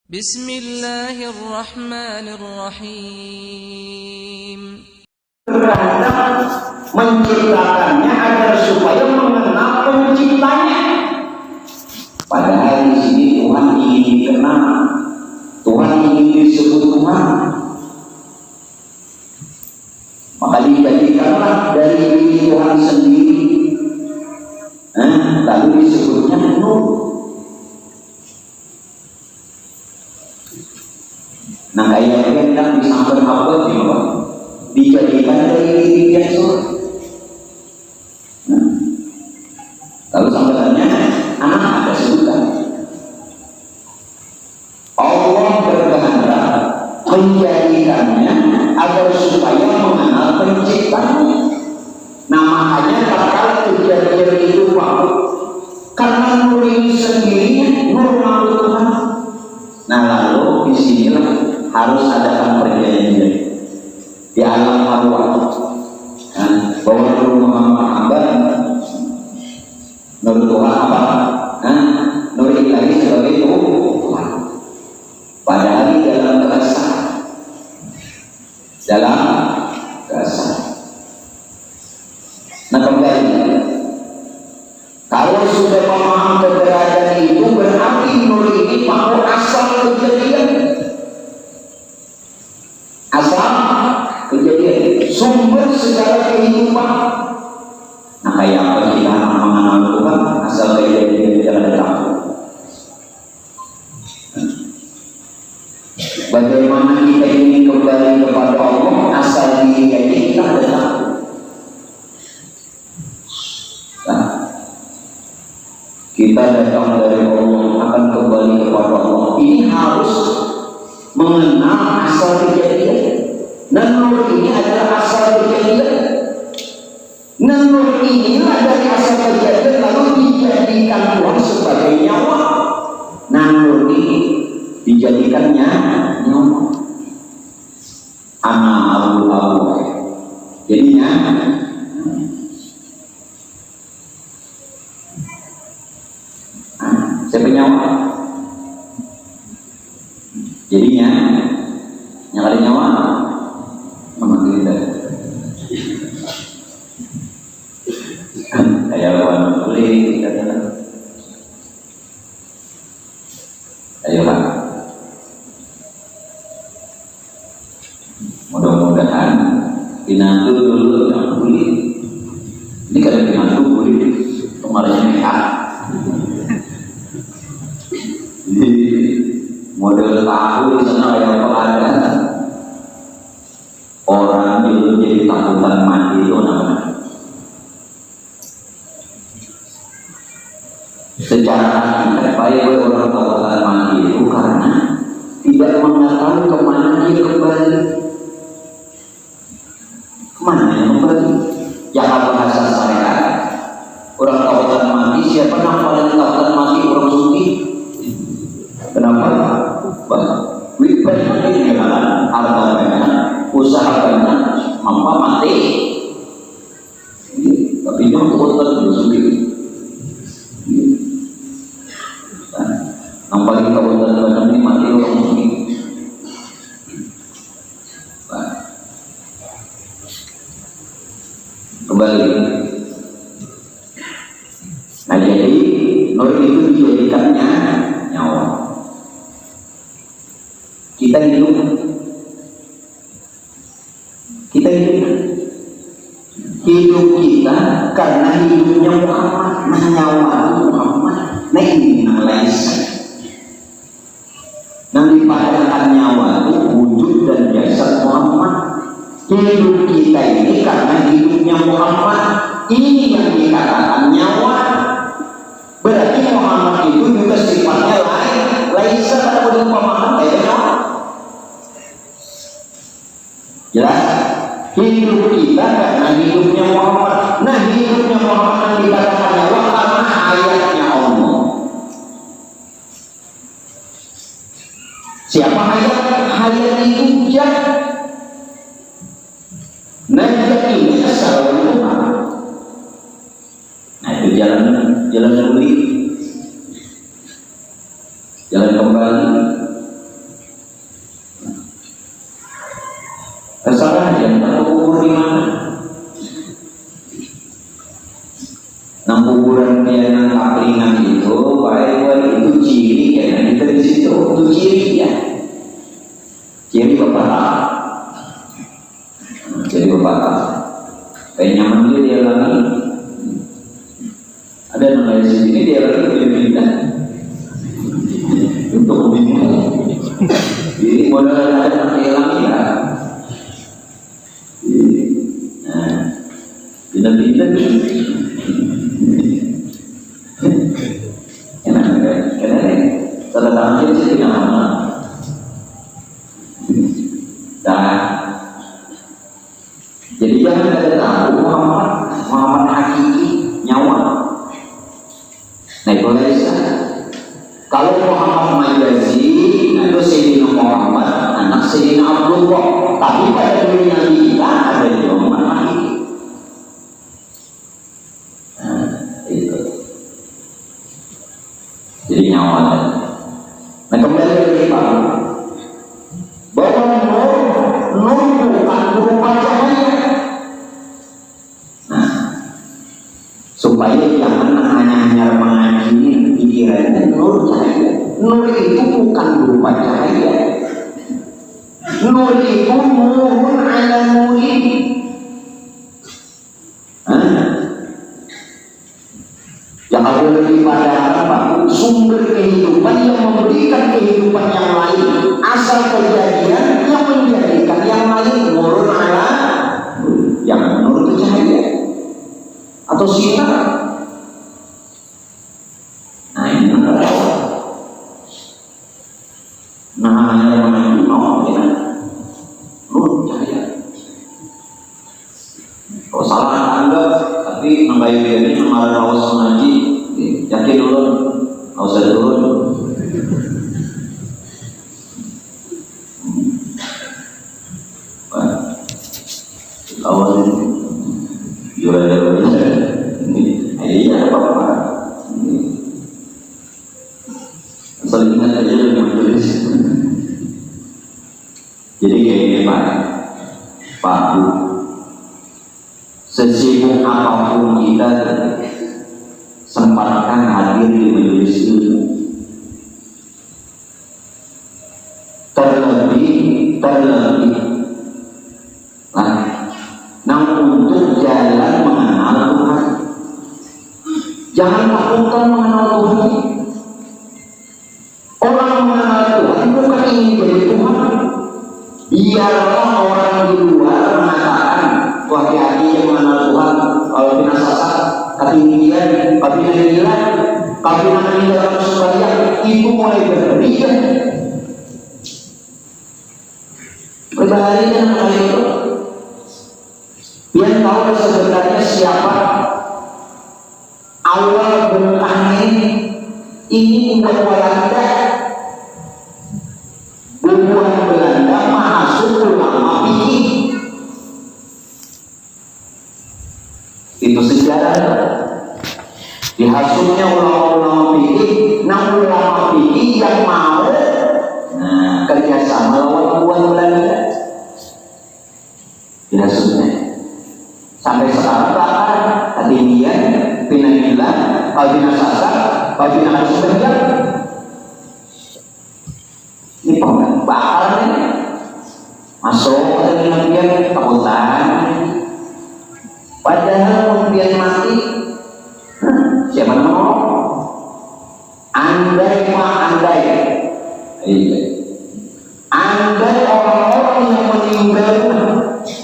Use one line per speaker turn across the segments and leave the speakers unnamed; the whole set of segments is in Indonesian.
Bismillahirrahmanirrahim.
Terhadap menciptakannya agar supaya mengenal penciptanya. Padahal di sini Tuhan ingin dikenal, Tuhan ingin disebut Tuhan. Maka dijadikanlah dari diri Tuhan sendiri, lalu disebutnya Nur. Nah, kayak yang disampaikan apa juga dijadikan dari diri dia sendiri. Lalu sampelannya anak ada sebutan. Allah berkehendak menjadikannya agar supaya mengenal penciptanya. Nah, makanya tatkala kejadian itu waktu karena Nur ini sendiri Nur makhluk Tuhan. Nah, lalu disinilah harus adakan perjanjian di alam arwah, bahwa Nur Muhammad hamba Nur Tuhan apa? Nur ilahi sebagai Tuhan. Padahal dalam keasaan. Nah, kembali, kalau sudah memaham keberadaan itu berarti Nur ini makhluk asal kejadian. Sumber segala kehidupan. Nah, kayak apa kita mengenal Tuhan asal kejadian jalan tahu. Bagaimana kita ingin kembali kepada Allah asal diri kita ada tahu. Nah, kita datang dari Allah akan kembali kepada Allah. Ini harus mengenal asal kejadian. Dan Nur ini adalah asal kejadian. Dan Nur inilah dari asal kejadian lalu dijadikan Tuhan sebagai nyawa. Nah, Nur ini dijadikannya nyawa. Ana abu-abu. Jadinya siapa nyawa? Jadinya nyala nyawa. Kayak lawan kulit, ayolah, mudah-mudahan pinatu dulu yang kulit. Ini kadang pinatu kulit kemarin mereka. Jadi model tahu di sana yang ada. Orang itu jadi takutan mati itu namanya. Secara hakikat baik orang takutan mati itu karena tidak mengetahui kemana dia kembali. Kemana dia kembali? Jangan bahasa syariat. Orang takutan mati, siapa yang paling takutan mati? Orang suci. Kenapa? Banyak ini kan harta banyak, usaha banyak, mampu mati. Tapi jangan takutan sendiri. Nampak kita takutan banyak ini mati orang sendiri. Kembali. Nah, jadi Nur itu dijadikannya nyawa. Kita hidup kita karena hidupnya Muhammad. Nah, nyawa Muhammad. Nah, ini namanya yang dipadatkan nyawa itu wujud dan jasad Muhammad. Hidup kita ini karena hidupnya Muhammad. Ini yang dikatakan nyawa. Berarti Muhammad itu juga sifatnya lain. Laisa pada Muhammad kayak nyawa. Jelas? Hidup kita karena hidupnya Muhammad. Nah, hidupnya Muhammad dikatakan nyawa karena ayatnya Allah. Siapa ayat? Ayat itu hujat. Najat ini asal Tuhan. Nah, itu jalan sendiri. Jalan kembali Jadi modal ada hilang ya. Nah, pindah-pindah enak kan? Tanda tangan itu tidak lama. Nah, jadi jangan ada tahu Muhammad hakiki nyawa. Nah itu kalau Muhammad Majazi itu Sayyidina Muhammad anak Sayyidina Abdullah, tapi pada dunia kita ada di Muhammad hakiki. Nah itu jadi nyawa. Nah kembali lagi Pak, bahwa nur bukan berupa cahaya. Nah, supaya jangan hanya mengaji pikirannya nur cahaya. Nur itu bukan berupa cahaya. Nur itu nurun ala nurin. Yang lebih pada apa? Sumber kehidupan yang memberikan kehidupan yang lain, asal kejadian yang menjadikan yang lain nurun ala, yang nur itu cahaya atau sinar. Nah ini adalah yang menunjuk ya nur cahaya. Kalau salah anda tapi membayar ini kemarin awas mengaji yakin dulu nggak usah dulu awal jual ini apa saling ingat aja dengan tulis. Jadi kayak gini Pak Bu, sesibuk apapun kita sempatkan hadir di majelis ilmu. Terlebih nah untuk jalan mengenal Tuhan. Jangan takutkan mengenal Tuhan. Orang mengenal Tuhan bukan ingin jadi Tuhan. Biarlah orang di luar mengatakan, hati-hati yang mengenal Tuhan. Kalau bina sasar, ketinggian, kabina hilang, kabina di dalam sembahyang, itu mulai berbeda. Berbahaya dengan hal itu. Yang tahu sebenarnya siapa awal bentangnya ini buat Belanda. Buat Belanda masuk ulama fikih. Itu sejarah. Dihasutnya ulama-ulama fikih, nah ulama fikih yang mau kerjasama lawan Belanda. Dihasutnya. Sampai sekarang bahkan ketinggian, pindah-pindah, kabina sasar, kabina sebentar. Ini bakalan ini masuk ke dalam dia takutan. Padahal kemudian mati, siapa mau? Andai orang-orang yang meninggal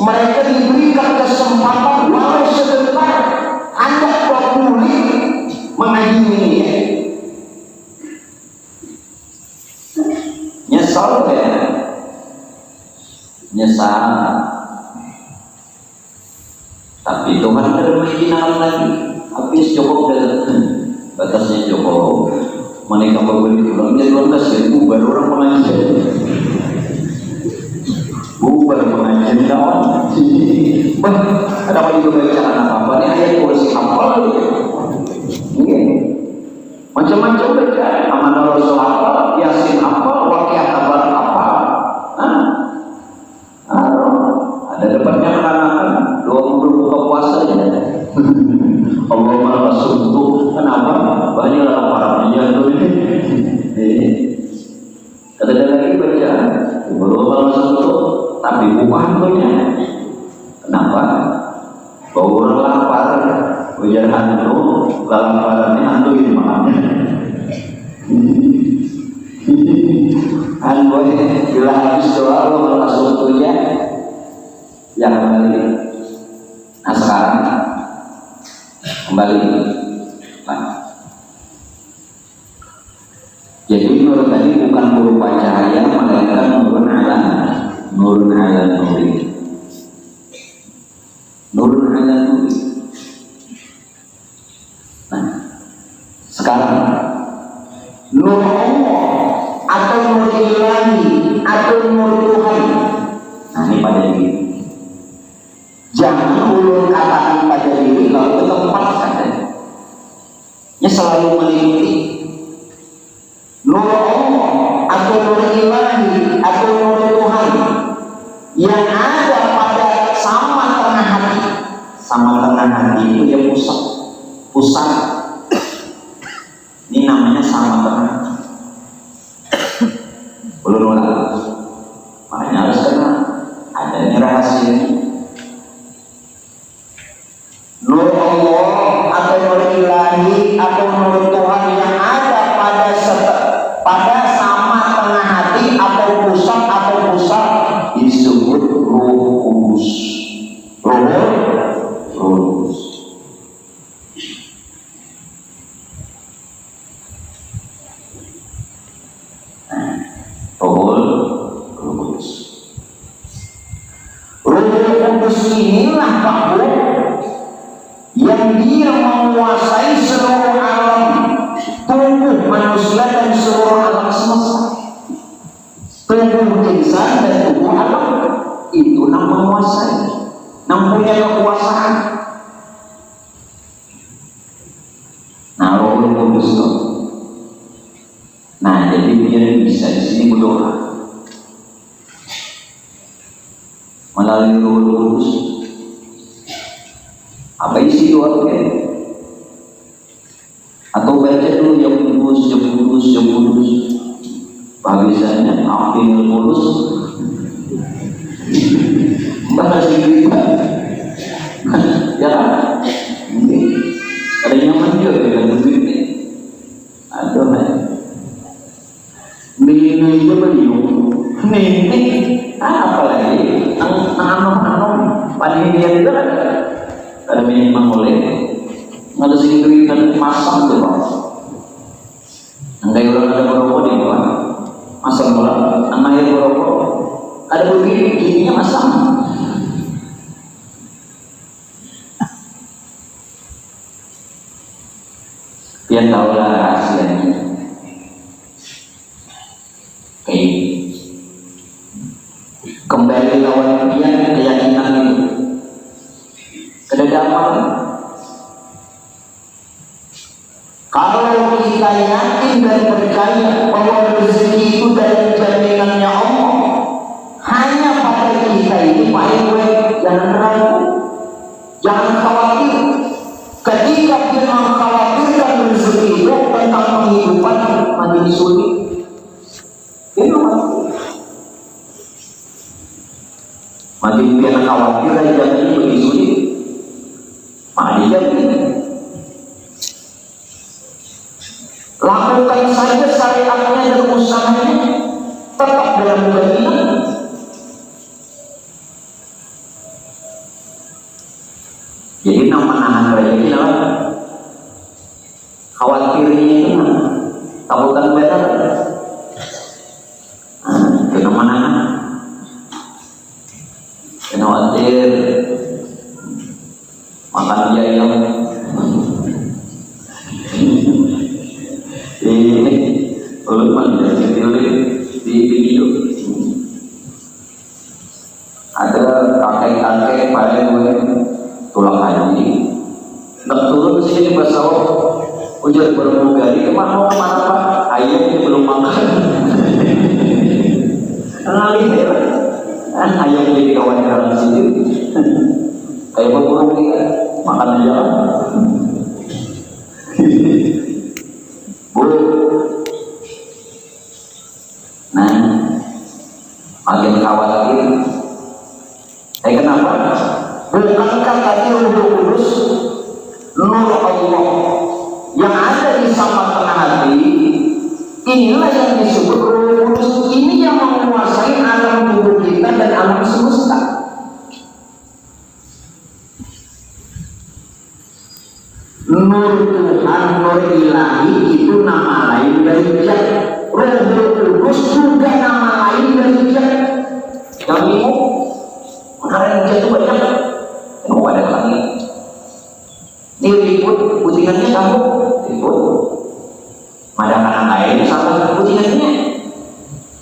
mereka diberikan kesempatan walau sebentar hendak berpulih mengaji ini. Nyesal ya? Nyesal. Tapi Tuhan termajinal lagi. Habis cukup dan batasnya cukup. Mereka berbeli pulang jadi 12.000 baru orang pengajian. Bukan pengajian kawan. Ada apa juga bacaan apa-apa ini ayat kursi hafal ini. Macam-macam bacaan. Amanah Rasul hafal, Yasin hafal, Waqiah kabar hafal. Ada depannya mengatakan 20 buka puasa ya. Allahumma rasulku kenapa? Banyak dalam para penjaga ini. Ada lagi bacaan Allahumma rasulku tapi bukan punya. Kenapa? Bahwa orang lapar, ujar hantu, kelaparannya hantu ini makannya. Hantu bila habis doa lo kalau masuk waktunya yang kembali. Nah sekarang kembali. Nah, jadi nur tadi bukan berupa cahaya, melainkan nurun ala nuri. Nurun ala nuri. Nah, sekarang nur Allah atau nur ilahi atau nur Tuhan. Nah ini pada diri. Jangan ulun katakan pada diri lalu ke tempat saja. Ya selalu meliputi nur Allah atau nur ilahi atau nur Tuhan yang ada pada sama tengah hati. Sama tengah hati itu ya pusat. Ini namanya sama tengah hati. Belum ulang. Makanya harus kenal. Ada ini rahasia. Nur Allah atau nur ilahi atau nur Tuhan yang ada pada sama tengah hati atau pusat disebut Ruh Kudus. Ruh Kudus. Ruh Kudus inilah Pak yang dia menguasai seluruh alam tubuh manusia dan seluruh alam semesta. Tubuh insan dan tubuh alam itu yang menguasai, yang punya kekuasaan. Nah, Roh Kudus itu. Nah, jadi dia bisa di sini berdoa melalui Roh Kudus. Apa isi doa ya? Atau baca dulu yang kudus. Bagisannya Abdul Kudus. Bahasa Inggris ya, ini ada nyaman juga dengan begini. Ada ini itu beliau. Ini apa lagi? Anom panitia itu kan. Ada minimum oleh nggak sih kan masang tuh pak. Andai orang ada merokok di bawah masang bola, anaknya merokok ada begini giginya masang. Biar tahu lah rahasianya. Oke. Kembali lawan dia keyakinan itu. Kedadapan. Kalau kita yakin dan percaya bahwa rezeki itu dari jaminannya Allah, hanya pada kita ini baik-baik, jangan ragu, jangan khawatir. Ketika kita mengkhawatirkan rezeki itu tentang penghidupan makin sulit. Itu makin kita khawatir dan jangan makin sulit. Dia lakukan saja syariatnya dan usahanya tetap dalam keinginan. Jadi nama nahan rezeki lah. Khawatirnya itu takutan benar. Itu nama nahan. Khawatir. Makan dia yang ulun di video ada kakek-kakek pada gue tulang haji nak turun sini bersawah ujar bermugari kemana pak ayamnya belum makan ngalih ya ayam jadi kawan orang sini kayak burung dia makan aja bu. Nah makin khawatir kenapa? Bukankah tadi Ruh Kudus Nur Allah yang ada di sama tengah hati inilah yang disebut Ruh Kudus, ini yang menguasai Nur Tuhan, nur ilahi itu nama lain dari zat. Roh Kudus juga nama lain dari zat. Yang bingung, kemarin zat itu banyak. Mau ada lagi. Ini ribut, putingannya kamu ribut. Ada anak lain salah putingannya.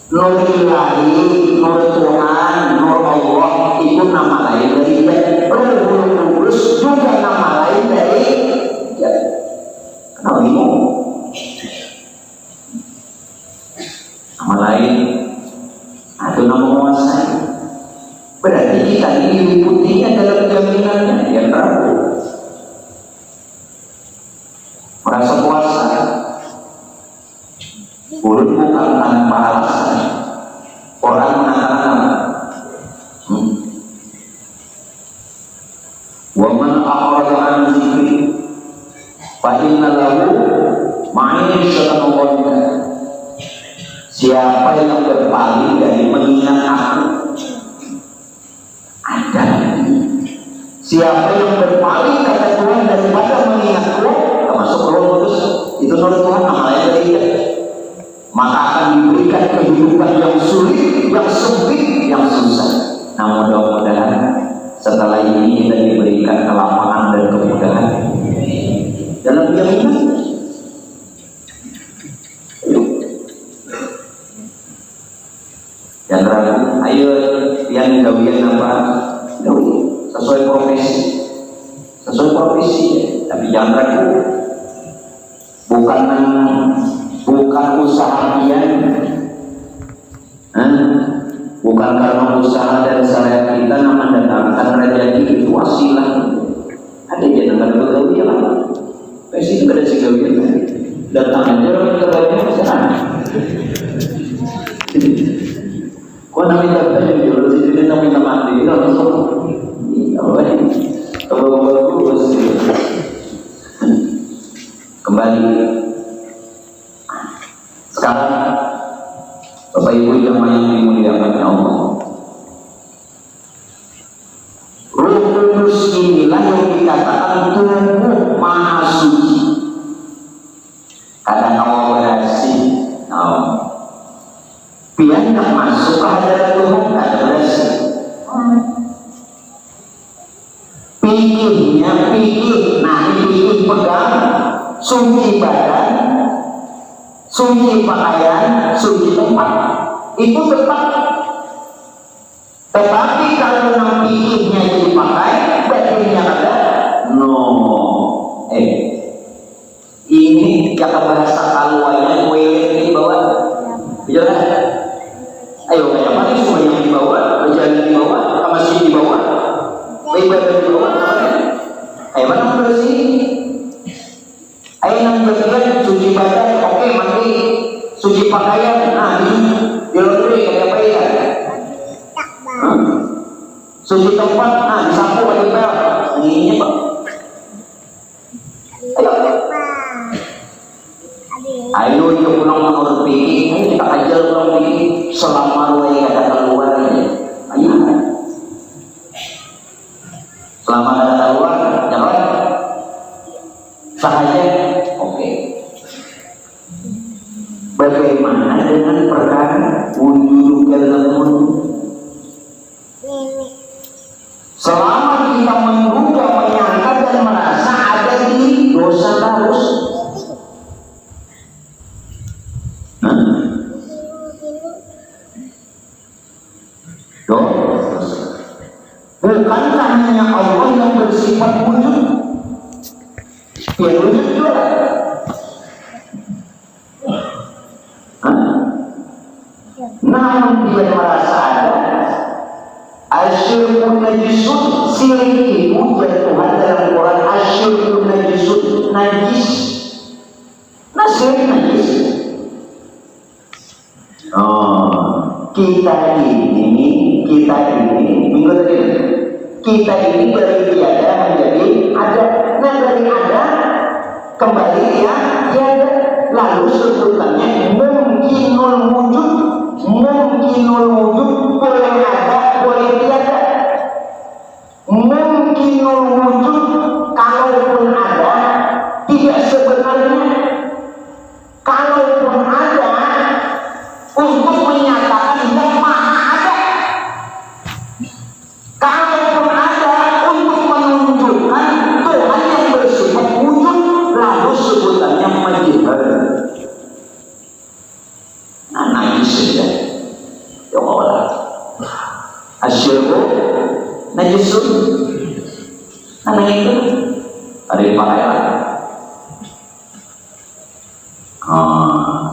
Nur ilahi, nur Tuhan, nur Allah itu nama lain dari zat. Roh Kudus juga nama lain dari zat. Kenapa bingung? Nama lain atau nama menguasai. Berarti kita ini diliputinya dalam jaminannya yang ragu. Merasa kuasa, mulut bukan tanpa alasan. Orang mengatakan wa man a'rada an dzikri fa inna lahu ma'ishatan dhanka. Siapa yang berpaling dari mengingat aku, ada. Siapa yang berpaling kata Tuhan daripada mengingatku, termasuk Roh Kudus, itu Nur Tuhan nama lain dari dia. Maka akan diberikan kehidupan yang sulit, yang sempit, yang susah. Namun mudah-mudahan setelah ini kita diberikan kelapangan dan kemudahan dalam jaminan. Yang ragu, ayo yang gawian apa? Gawi sesuai profesi, tapi jangan ragu. Bukan usaha dia, bukan karena usaha dan syariat kita yang mendatangkan rezeki itu wasilah. Ada jangan gawian lah. Pasti ada si gawian. Datang aja orang gawian sana. Kau nak minta tanya jual sini dia nak minta mati kita langsung. Apa ni? Kalau bagus kembali. Sekarang Bapak Ibu yang dimuliakan Allah, Roh Kudus inilah yang dikatakan tubuh maha suci. Kata kolaborasi, biar tak masuk ke hadapan Tuhan ada berasi. Pikirnya pikir, nah pikir pegang, suci badan, suci pakaian, suci tempat, itu tepat. Tetapi kalau yang pikirnya dipakai, badannya ada, no. Ini kata bahasa kaluannya kue di bawah, jelas. Ayo kayak apa nih semua yang di bawah, berjalan di bawah, masih di bawah, ibadah di bawah, kayak mana bersih? Ayo yang bagian suci badan, oke mandi, suci pakaian, nah di laundry kayak apa ya? Suci tempat, nah disapu pakai pel, ini pak. Ayo itu pulang menurut pikir, ayo kita ajar pulang pikir selama ruang ada keluar ini. Ayo, selama ada keluar, jangan sahaja, oke. Bagaimana dengan perkara wujud kelamun? Selama kita menduga, menyangka dan merasa ada di dosa terus. Bukankah hanya Allah yang bersifat wujud? Yang wujud juga. Namun dia merasa ada. Asyirkun najisun, sirik itu Tuhan dalam Quran. Asyirkun najisun, najis. Nah sirik najis. Kita ini minggu tadi kita ini dari tiada menjadi ada. Nah dari ada kembali ya tiada. Lalu sebutannya mungkinul wujud boleh ada boleh tiada. Mungkinul wujud kalaupun ada asyirku najisun. Karena itu ada yang pakai lagi.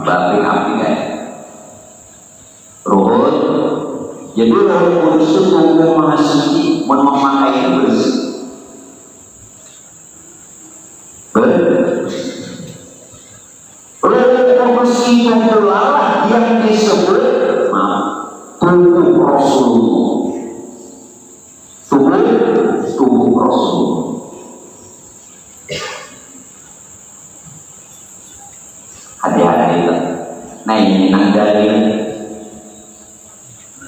Berarti api kan. Ruhut. Jadi Roh Kudus itu tubuh maha suci, memakai yang bersih. Roh Kudus itu pula yang disebut tubuh Rasulullah. Tubuh Rasulullah. Hati-hati itu. Nah ini yang dalil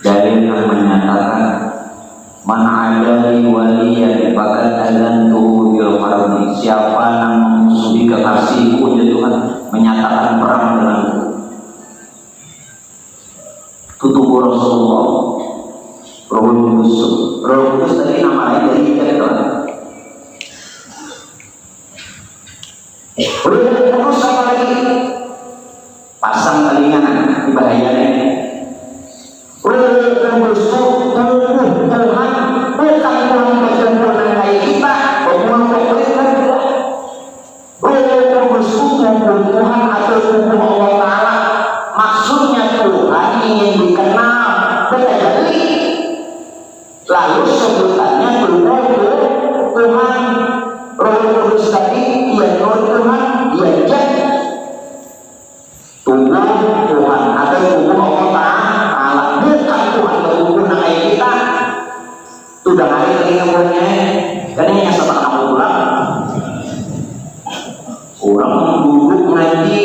yang menyatakan man adali waliyan faqad adantuhu bil harbi. Siapa yang memusuhi kekasihku, itu kan menyatakan perang denganku. Tubuh Rasulullah. Roh Kudus tadi nama lain dari hidayah. Roh Kudus apa lagi? Pasang telinga di bahayanya. Roh Kudus Tuhan bukan Tuhan kejadian kayak kita, bukan kejadian kita. Roh Kudus Tuhan atau Tuhan Allah Taala, maksudnya Tuhan ingin dikenal, terjadi. Lalu sebutannya Tuhan. Roh Kudus tadi ia Tuhan, ia jadi Tuhan atau Tuhan Allah Taala, bukan Tuhan Tuhan kayak kita. Sudah hari ini punya, karena ini asal kamu pulang. Orang duduk ngaji,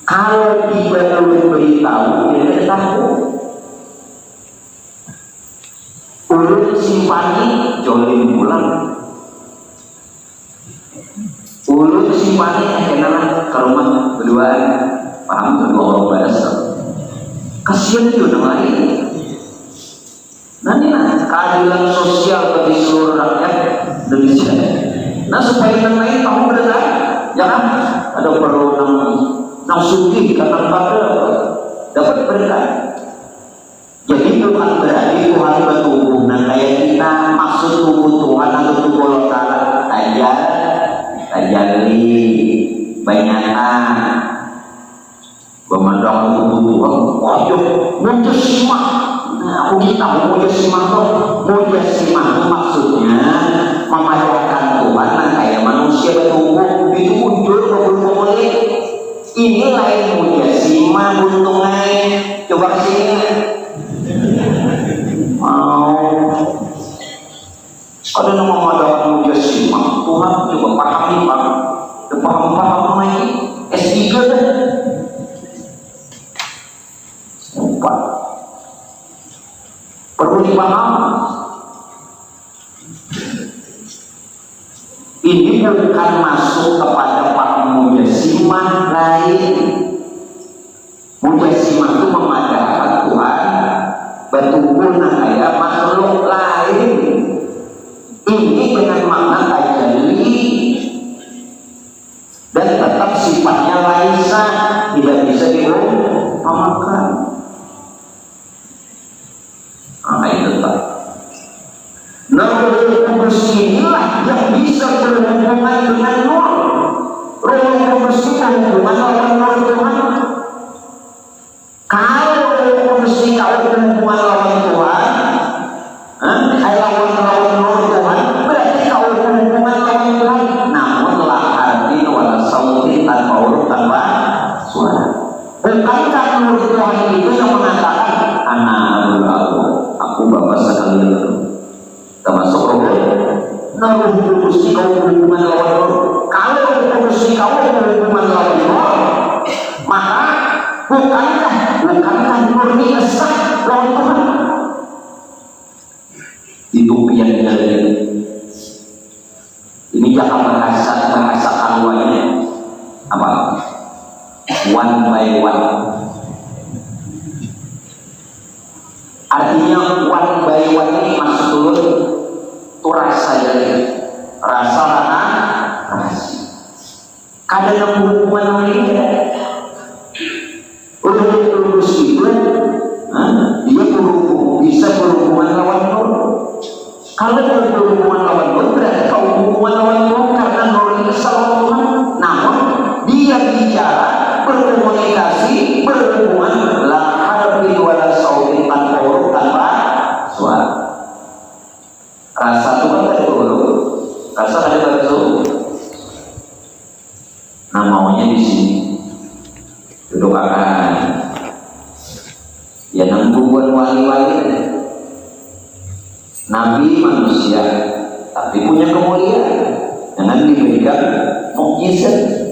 kalau tidak beritahu, dia tahu. Ulun simpani jolim pulang. Ulun simpani kenalan ke rumah berdua, paham berdua orang bahasa. Kasihan itu orang lain. Nanti keadilan sosial bagi seluruh rakyat Indonesia. Nah supaya yang lain tahu benar, jangan ada perlu nang suki karena dapat berkah. Jadi bukan berarti Tuhan bertubuh. Nah kayak kita maksud tubuh Tuhan atau tubuh Allah Taala tajalli banyakan pemandangan tubuh Tuhan. Waduh, mujasimah. Nah aku kita mujasimah itu maksudnya memadukan Tuhan. Nah kayak manusia bertubuh itu muncul boleh. Ini lain mujasimah untungnya. Coba sini. Ada nama madah mujasimah. Tuhan coba pahami Pak. Paham lagi. S3 dah. Empat. Perlu dipaham. Ini bukan masuk kepada Pak mujasimah lain. Mujasimah itu memadahkan Tuhan bertubuh kayak makhluk lain. Ini dengan makna tajalli dan tetap sifatnya laisa, tidak bisa diumpamakan. Itu tak. Roh Kudus inilah yang bisa berhubungan dengan Nur. Roh Kudus itu hubungan dengan Nur Tuhan. Kalau Roh Kudus itu berhubungan dengan Tuhan, lawan Nur Tuhan, berarti kau berhubungan dengan Tuhan. Namun lah hati wala sauti tanpa huruf tanpa suara. Bukankah Nur Tuhan itu yang mengatakan anak aku bapak sekalian, termasuk Roh Kudus itu kau berhubungan dengan Nur. Kalau Roh Kudus itu kau berhubungan dengan Nur, maka bukankah murni esah lawan Tuhan? Itu yang ini jangan bahasa kaluannya apa? One by one. Artinya one by one ini maksud dulu itu rasa jadi rasa kadang hubungan ini Roh Kudus itu lah. Dia bisa berhubungan lawan nur. Kalau dia berhubungan lawan nur, berarti kau hubungan lawan nur karena nur ini salah Tuhan. Namun dia bicara, berkomunikasi, berhubungan la harbi wala sautin tanpa huruf, tanpa suara. Rasa Tuhan ada huruf, rasa ada huruf. Nah maunya di sini duduk akan ya nangguan wali-wali. Nabi manusia tapi punya kemuliaan dengan diberikan mukjizat.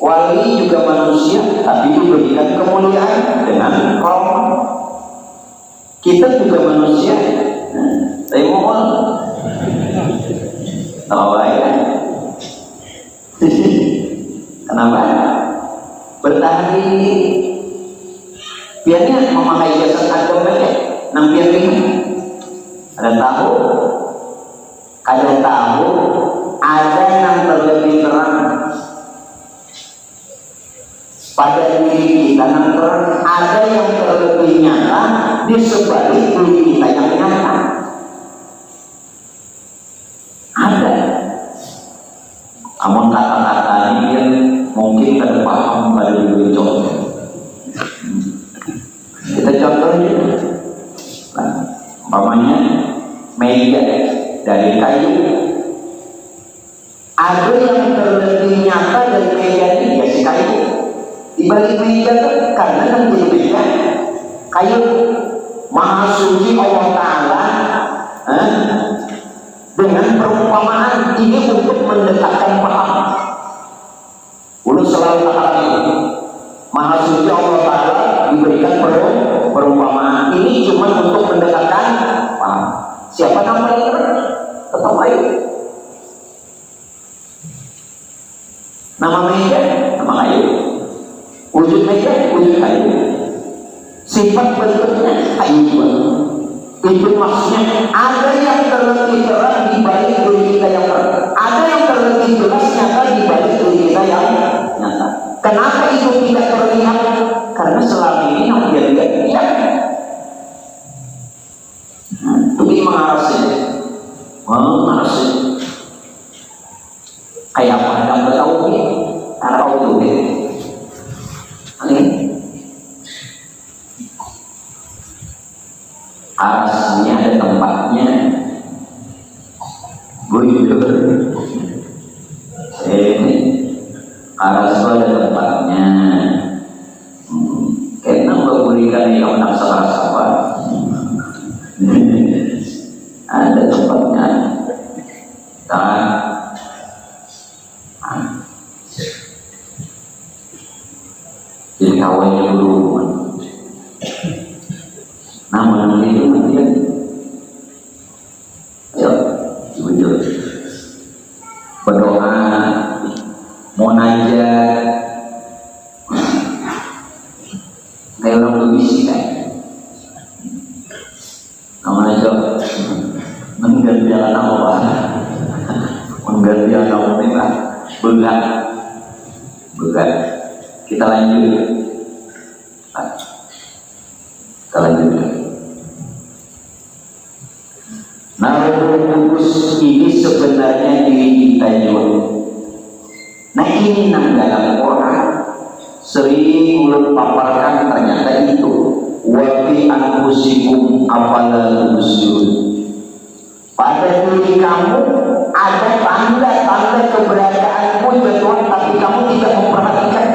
Wali juga manusia tapi diberikan kemuliaan dengan karomah. Kita juga manusia tapi mohon tahu ya. Kenapa? Bertahan diri. Biarnya memakai jasa agama banyak. Nampian ini. Ada tahu? Ada yang terlebih terang pada diri kita yang terang. Ada yang terlebih nyata di sebalik diri kita yang nyata. Ada. Namun kata-kata ini yang mungkin tidak paham pada diri contoh. Kita contohnya, umpamanya meja dari kayu. Ada yang terlebih nyata dari meja ini, ya si kayu. Di balik meja karena kan jadi meja kayu. Maha suci Allah Ta'ala dengan perumpamaan ini untuk mendekatkan paham. Ulu selalu kata ini Maha suci Allah Ta'ala diberikan perumpamaan ini cuma untuk mendekatkan paham. Siapa namanya? Tetap ayo. Nama meja, nama kayu. Wujud meja, wujud kayu. Sifat bentuknya kayu juga. Itu maksudnya ada yang terlebih terang di balik diri kita yang terang. Ada yang terlebih jelas nyata di balik diri kita yang nyata. Kenapa itu tidak terlihat? Karena selama ini yang dia lihat tidak. Itu mengarasi. Kayak apa yang bertahu ini? Karena tahu itu ini. Arasnya ada tempatnya. Bujur. Ini aras ada tempatnya. Karena memberikan yang tak sabar-sabar. Ada tempatnya. Jadi kawannya berhubungan. Namun itu kemudian, ayo jujur berdoa, munajat, kayak orang berbisik kan? Namanya coba mengganti jalan Allah, mengganti jalan Allah, berat. Kita lanjut. Nah, Roh Kudus ini sebenarnya diri kita juga. Nah, ini nang dalam Quran sering ulun paparkan ternyata itu. Wa fi anfusikum afala tubsirun. Pada diri kamu ada tanda-tanda keberadaanmu ya Tuhan, tapi kamu tidak memperhatikan.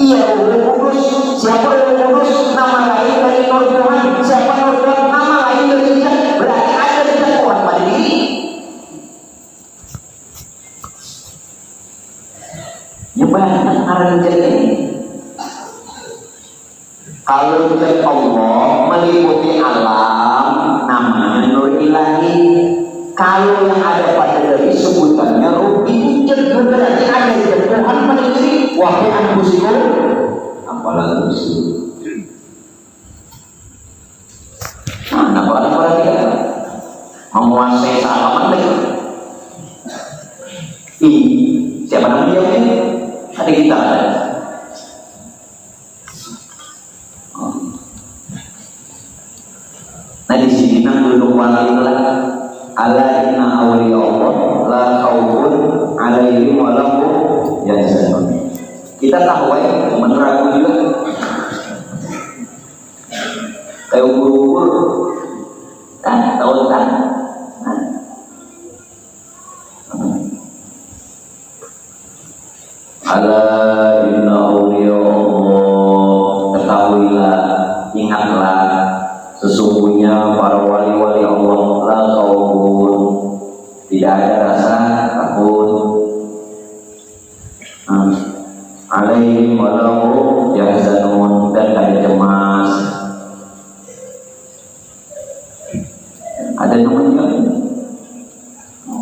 Iya, Roh Kudus. Siapa Roh Kudus? Nama lain dari Nur Tuhan. Siapa Nur Tuhan? Nama lain dari kita. Berarti ada dekat Tuhan pada diri. Ya banyak arah jadi. Kalau kita Allah meliputi alam, namanya Nur Ilahi. Kalau yang ada pada diri sebutannya Ruh, itu berarti ada dekat Tuhan pada diri. Wahai anfusikum apalah tubsirun. Nah, kalau perhatikan menguasai salaman lagi. Siapa namanya ini? Ada kita ada. wali-wali ala inna awliya Allah la khaufun alaihim wa lahum yahzanun. Kita tahu ya, menerangkan juga kayak ubur-ubur tahu kan? Ala inna awliya Allah, ketahuilah, ingatlah, sesungguhnya para wali-wali Allah la khaufun, tidak ada rasa takut, alaihim wa lahum yahzanun, dan tidak cemas. Ada namanya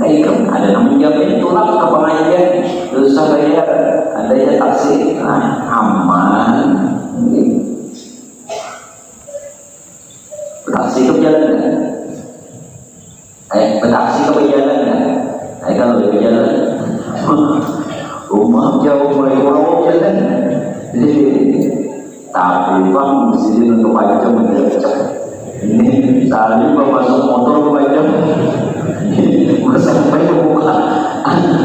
baik, ada namanya tulak ke pengajian dosa bayar, ada ya taksi aman. Taksi ke jalan kan? Taksi ke jalan kan? Kalau ke jalan rumah jauh mulai pulau jalan, tapi bang sini untuk macam ini tadi masuk motor macam sampai buka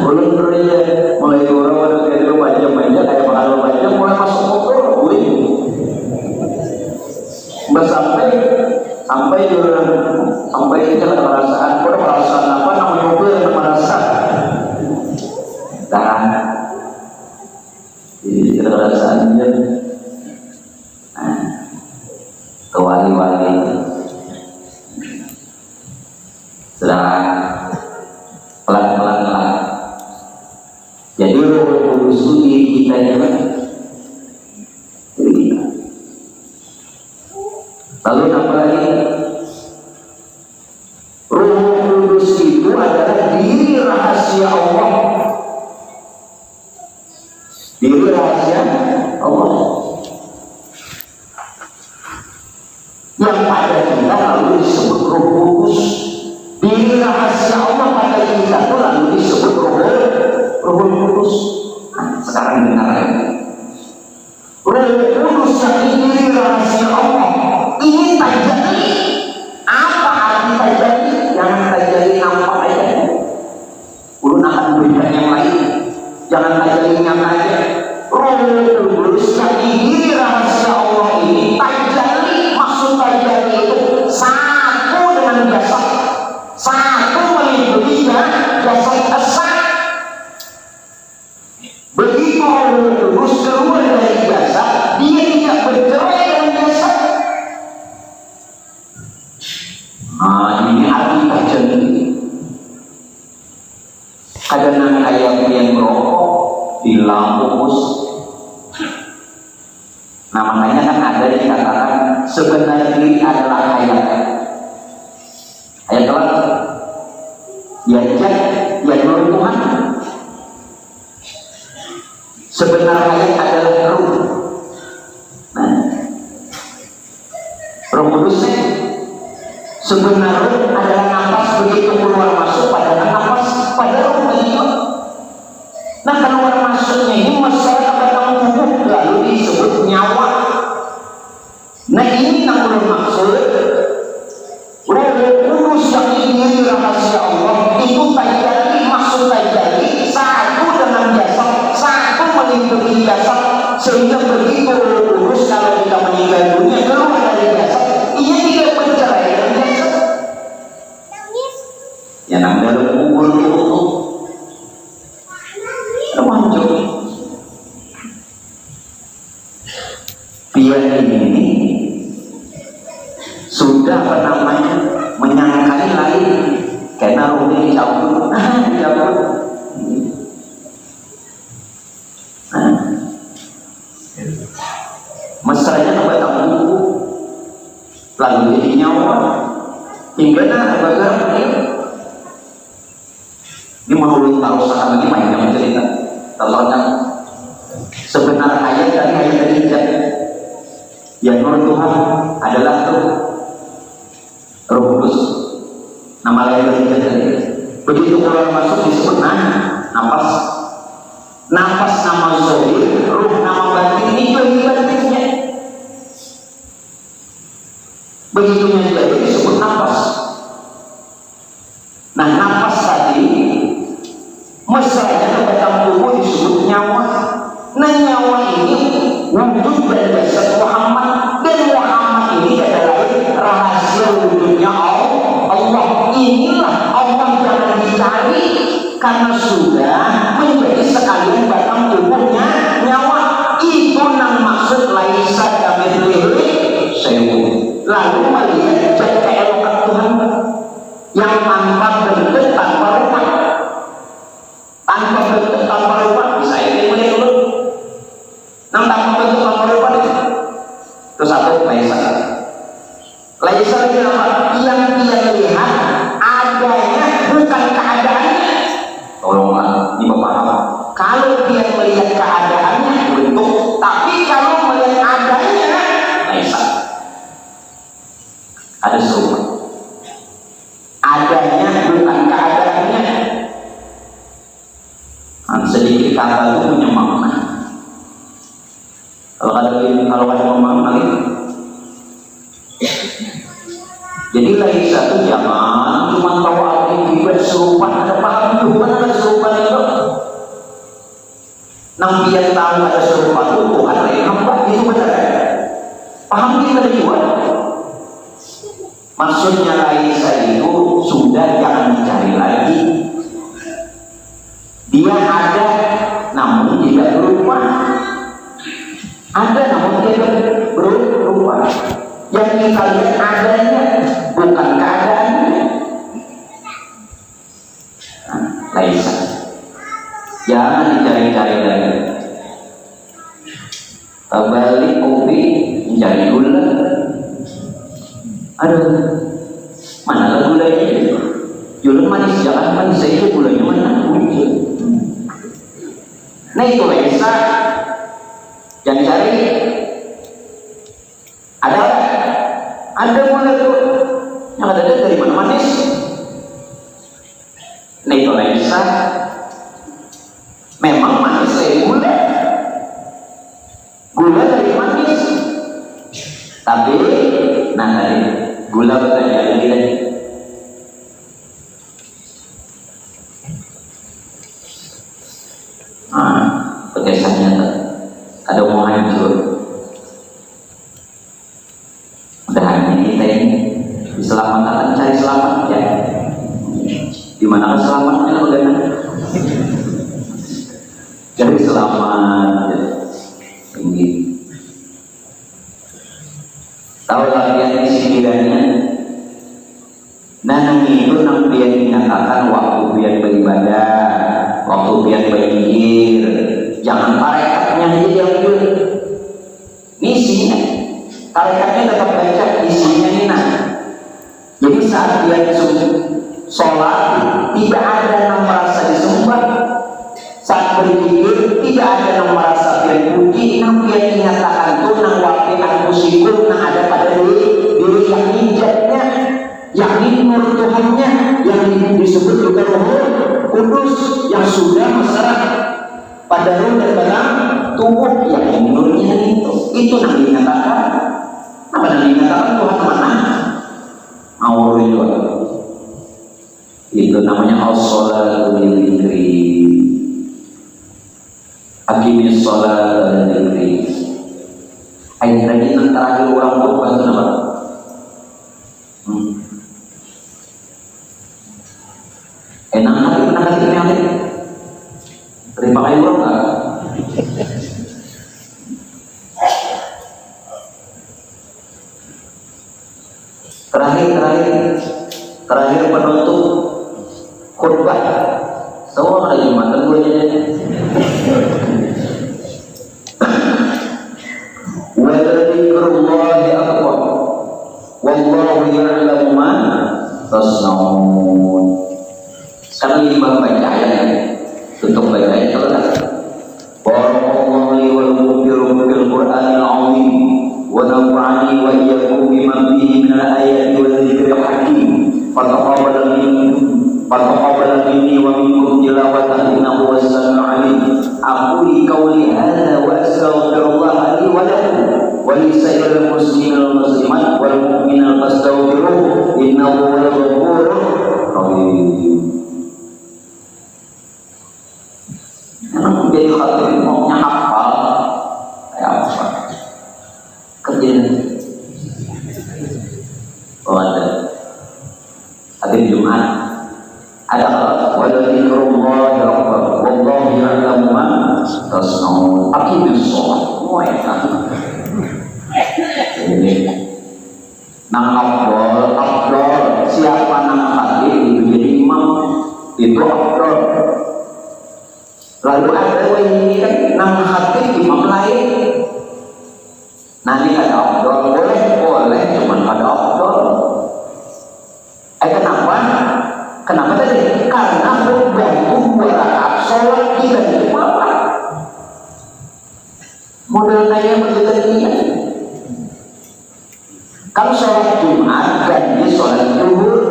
ulun dulunya mulai orang kayak dulu macam-macam kayak mahal macam mulai masuk motor, sampai kita perasaan apa namanya mobil merasa dan jadi perasaannya ke wali-wali sedang pelan-pelan lah. Jadi Roh Kudus di kita juga. Lalu apa lagi? Roh Kudus itu adalah diri rahasia Allah. Diri rahasia Allah yang pada kita lalu disebut Roh Kudus. Diri rahasia Allah pada kita itu lalu disebut Roh Kudus. Sekarang dengar Roh Kudus yang diri rahasia Allah ini terjadi. Apa arti terjadi? Jangan terjadi nampak aja. Ulun akan berikan yang lain. Jangan terjadi nyata aja. Roh Kudus yang diri rahasia Allah ini terjadi. Maksud terjadi itu satu dengan jasad, satu meliputi jasad esa. Begitu Roh Kudus keluar dari jasad, dia tidak bercerai dengan jasad. Ini arti terjadi. Kadang kayak yang merokok di lampu. Nah makanya kan ada yang dikatakan sebenarnya diri adalah hayat. Hayat apa? Ya jat, ya nur Tuhan. Sebenarnya hayat adalah ruh. Nah, Roh Kudusnya sebenarnya adalah nafas begitu keluar masuk pada nafas pada ruh itu. Nah keluar masuknya ini masalah dalam tubuh lalu disebut nyawa. Nah ini yang belum maksud Roh Kudus yang diri rahasia Allah itu terjadi, maksud terjadi satu dengan jasad, satu melindungi jasad, sehingga begitu Roh Kudus kalau kita meninggal dunia keluar dari jasad, ia tidak bercerai dengan jasad. Ya namanya kubur itu termancung. Dia ini sudah menyangkali lain karena ruhnya dicabut, mesranya kepada buku lalu jadi nyawa tinggal bagaimana ini menurut taruh sekarang ini mainnya cerita telurnya sebenarnya ayat dari hijab yang menurut Tuhan adalah Roh Kudus. Nama lain dari hijab begitu keluar masuk disebut nafas nama zahir, ruh nama batin itu batinnya. Begitu menjadi disebut nafas. saja batang tubuh disebut nyawa. Nah nyawa ini wujud dari jasad Muhammad, dan Muhammad ini adalah rahasia wujudnya Allah. Inilah Allah jangan dicari, karena sudah menjadi sekalian batang tubuhnya nyawa. Itu yang maksud laisa kamitslihi syai'un. Lalu melihat jadi keelokan Tuhan yang tanpa bentuk tanpa rupa, tanpa bentuk tanpa rupa. Bisa ini melihat dulu tanpa bentuk tanpa rupa itu satu laisa. Laisa itu apa? Yang dia lihat adanya bukan keadaannya. Tolonglah dipahami. Kalau dia melihat keadaannya bentuk, tapi kalau melihat adanya laisa. Ada serupa. Adanya bukan keadaannya. Sedikit kata itu punya makna. Kalau ada makna lagi. Jadi laisa itu jangan cuma tahu ada yang serupa, ada paham itu, bukan ada serupa itu. Nang dia tahu ada serupa itu Tuhan lain hamba, itu benar. Paham kita juga. Maksudnya laisa itu sudah jangan dicari lagi. Dia ada namun tidak berupa. Ada namun tidak berupa. Yang kita lihat adanya bukan keadaannya. Laisa. Jangan dicari-cari lagi. Balik kopi mencari gula. Aduh, mana lah gulanya? Jualan manis, jangan manis saja, gulanya mana? Nah itu laisa. Yang cari ada gula tuh yang ada dari mana manis. Nah itu laisa. Memang manis dari gula dari manis, tapi nah tadi gula bertanya lagi tadi. Pegesannya ada mau hancur. Udah hanya kita ini diselamatkan, cari selamat ya. Dimana selamatnya udah cari selamat ya. Tinggi. Tahu latihan sekiranya. Nah itu nang dia dinyatakan waktu dia beribadah, waktu dia berzikir. Jangan tarekatnya aja diambil. Isinya, tarekatnya tetap baca, isinya nina. Jadi saat dia sholat tidak ada yang merasa disembah. Saat berzikir tidak ada yang merasa terpuji. Nang dia dinyatakan tuh nang wakil al-musyikun nang ada pada diri yang hijabnya, yakni nur Tuhannya yang disebut juga Roh Kudus yang sudah masalah pada roh dan dalam tubuh yang nurnya itu yang dinyatakan. Apa yang dinyatakan Tuhan mana? Awal itu namanya as-salatu lil-dzikri. Aqimis salata lil-dzikri. Ayat tadi terakhir orang khutbah itu apa? Enak hati. Terima kasih bro. Terakhir penutup khutbah. Semua ada jumatan gue aja. Wa dzikrullahi akbar. Wallahu ya'lamu ma tasna'un. Sekarang ini baca ayat. Tutup baca ayat terus. Barakallahu li wa lakum fil Qur'anil 'azim wa nafa'ani wa iyyakum bima fihi min al-ayati wal dzikril hakim. Fataqabbal minni wa minkum tilawatan innahu was-sami'ul 'alim. Aqulu qawli hadza wa astaghfirullah li wa lakum wa li sa'iril muslimina wal muslimat wal mu'minina fastaghfiruhu innahu huwal ghafurur rahim. kejadian. Oh ada. Hari Jumat ada wala dzikrullah akbar wallahu ya'lamu ma tasnaun. Aqimus shalah. Oh ya kan. Ini nang afdol siapa nang hadir itu jadi imam itu afdol. Lalu ada ini kan nang hadir imam lain. Nanti ada afdol boleh cuman ada afdol. Kenapa tadi? Karena membantu berangkat sholat kita di apa? Model kayak begitu. Kalau sholat Jumat ganti sholat zuhur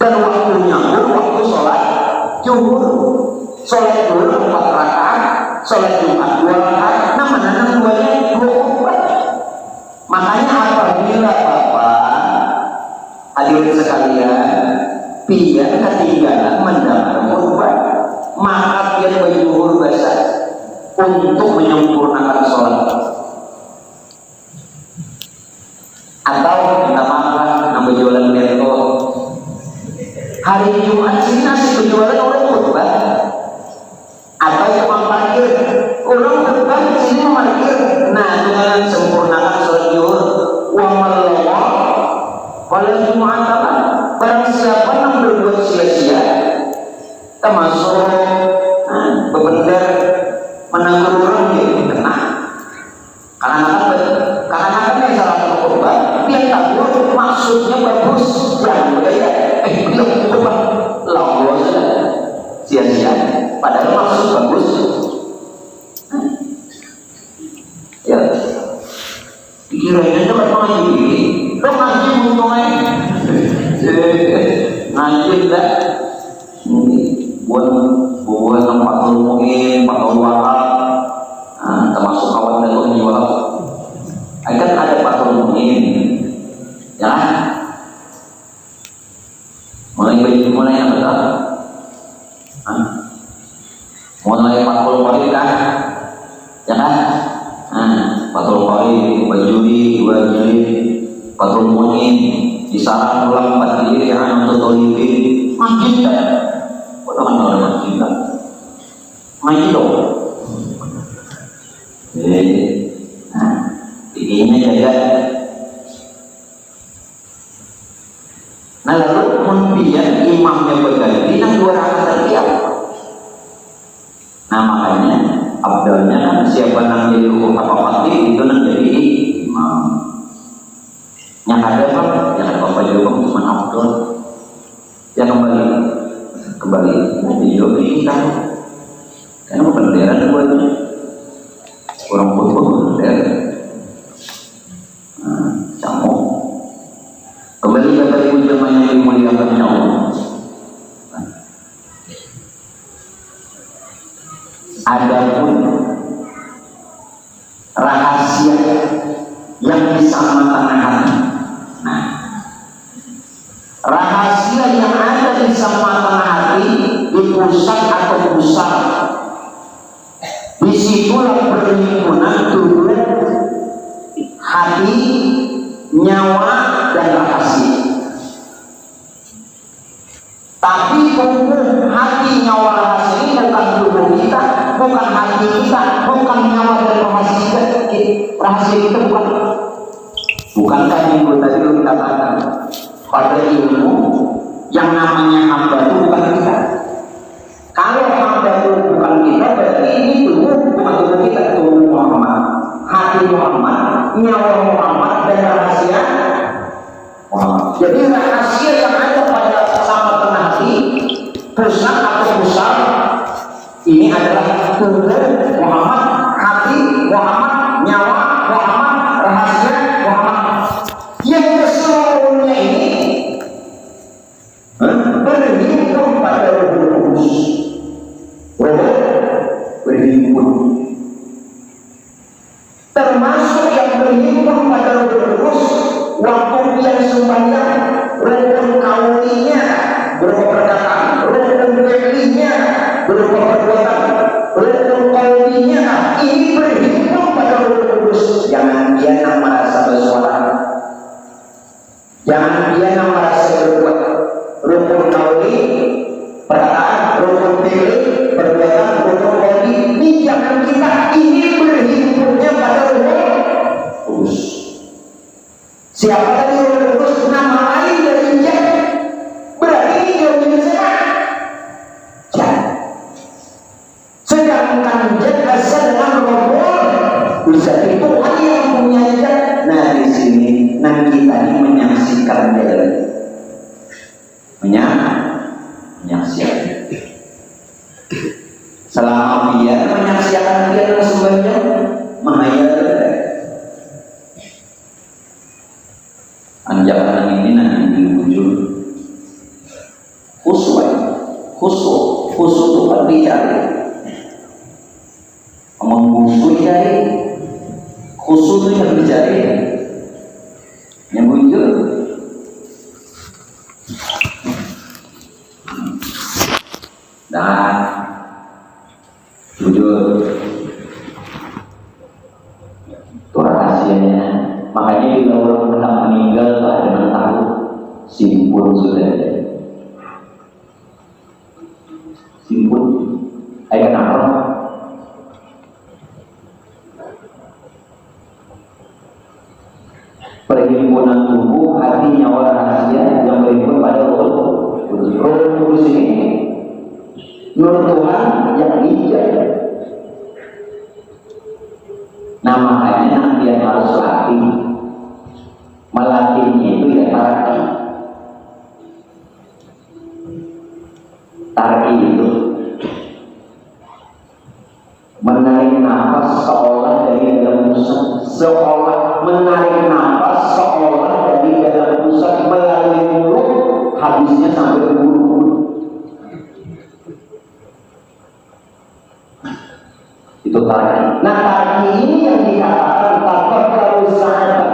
dan waktunya waktu sholat zuhur, sholat zuhur 4 rakaat, sholat Jumat 2 rakaat, nama duanya 2 khutbah. Makanya apabila Bapak hadirin sekalian biar ketinggalan mendengar khutbah, maka dia berjuhur besar untuk menyempurnakan sholat. Atau minta maaf nama jualan mereka hari Jumat sini nasi berjualan orang khutbah, atau tukang parkir orang khutbah sini memarkir. Nah dengan sempurnakan sholat zuhur wa mallah pada Jumat apa? Barang siapa yang berbuat sia-sia termasuk berbendar menanggur orang dia kena. Karena yang salah satu khutbah dia takut maksudnya bagus jangan bergaya dia khutbah lalu saja sia-sia padahal maksud bagus. Ya pikirannya itu kan mengaji lo ngaji untungnya ngaji enggak buat Fathul Mu'in, Fathul Wahab, termasuk kawan itu yang jual. Kan ada Fathul Mu'in, ya kan? Mulai yang betul, mulai Fathul Wahid kan, ya kan? Fathul Wahid, Wajudi, Fathul Mu'in, disarang ulang 4 diri yang untuk tolibin, makin tak? Orang orang makin tak? Makin dong. Ini jaga. Nah lalu kemudian imamnya berganti dan 2 rakaat setiap. Nah makanya abdalnya kan siapa nang jadi hukum apa mati itu nang jadi imam. Yang ada apa? Yang ada apa juga cuma abdal. Ya kembali jadi juga kita. Karena bendera ada buatnya. Orang putih bendera. Kamu kembali kepada ibu jemaah yang dimuliakan Allah. Adapun rahasia yang bisa matang hati. Nah, rahasia yang ada di matang hati di pusat atau pusat. Disitulah perhimpunan tubuh, hati, nyawa dan rahasia. Tapi tubuh, hati, nyawa, rahasia ini bukan tubuh kita, bukan hati kita, bukan nyawa dan rahasia kita. Rahasia kita bukankah minggu tadi kita katakan pada ilmu yang namanya hamba itu bukan kita. Kalau hamba itu bukan kita, berarti ini tubuh bukan tubuh kita, tubuh Muhammad, hati Muhammad, nyawa Muhammad dan rahasia Muhammad. Jadi rahasia yang ada pada sama tengah hati, pusat atau pusat ini adalah tubuh Muhammad, hati Muhammad, nyawa Muhammad, rahasia Muhammad. Yang keseluruhannya ini berhimpun pada Ruhul Qudus. Berhimpun. Termasuk yang berhimpun pada Ruhul Qudus waktu dia sembahyang rukun kaum jangan dia yang merasa bersuara, jangan dia yang merasa berbuat. Rukun kauli perkataan, rukun fi'il perbuatan, rukun qauli ini jangan kita ingin berhimpunnya pada Ruhul Kudus. Siapa tadi Ruhul Kudus? Nama lain dari dia. Berarti ini jauhnya sehat. Sedangkan zat asal dengan Ruhul bisa itu hanya yang punya zat. Nah di sini nah kita ini menyaksikan dia, menyaksikan. Selama dia menyaksikan dia yang sebenarnya menghayal anjakan ini nanti diwujud khusyuk itu kan dicari, mengusui cari khusyuk itu yang dicari, yang muncul. Dan jujur itu rahasianya. Makanya bila orang pernah meninggal tak ada yang tahu, simpul sudah simpul. Kenapa? Perhimpunan tubuh, hati, nyawa, rahasia yang berhimpun pada Ruhul Kudus. Ruhul Kudus ini Nur Tuhan yang hijau. Nah makanya dia harus latih. Melatihnya itu ya tarki. Tarki itu menarik nafas seolah dari dalam pusat, seolah menarik nafas seolah dari dalam pusat melalui mulut, habisnya sampai ke bulu-bulu. Itu tarki. Nah tarki ini yang dikatakan tafakkur sa'atan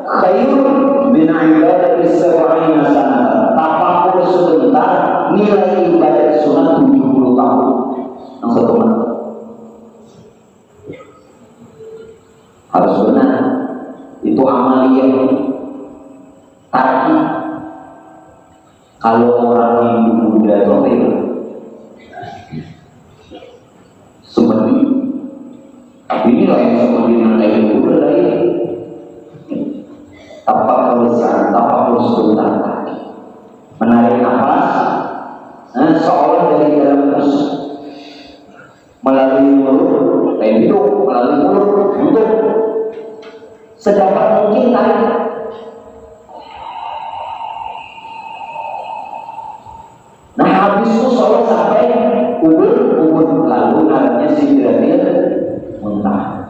khairun min ibadati sab'ina sanatan. Tafakkur sebentar nilai ibadat sunat 70 tahun. Yang satu mana? Harus benar. Itu amaliyah tarki. Kalau orang Hindu Buddha itu seperti tapi inilah yang seperti nanti Buddha lagi. Tafakkur sebentar, menarik nafas seolah dari dalam pusat melalui mulut, hidup melalui mulut untuk sedapat mungkin tarik. Nah habis itu seolah sampai ubur lalu nariknya sidratil muntaha.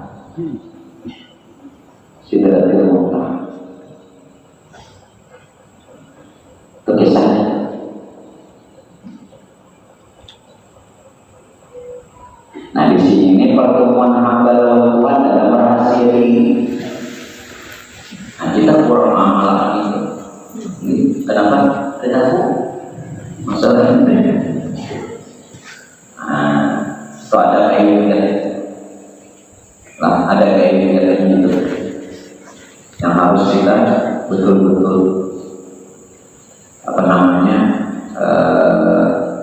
Sidratil muntaha. Itu kisahnya. Nah di sini pertemuan hamba lawan Tuhan dalam rahasia ini. Nah kita kurang amal lagi. Kenapa? Tidak tahu masalah ini. Itu ada kayak lah, ada kayak gitu yang harus kita betul-betul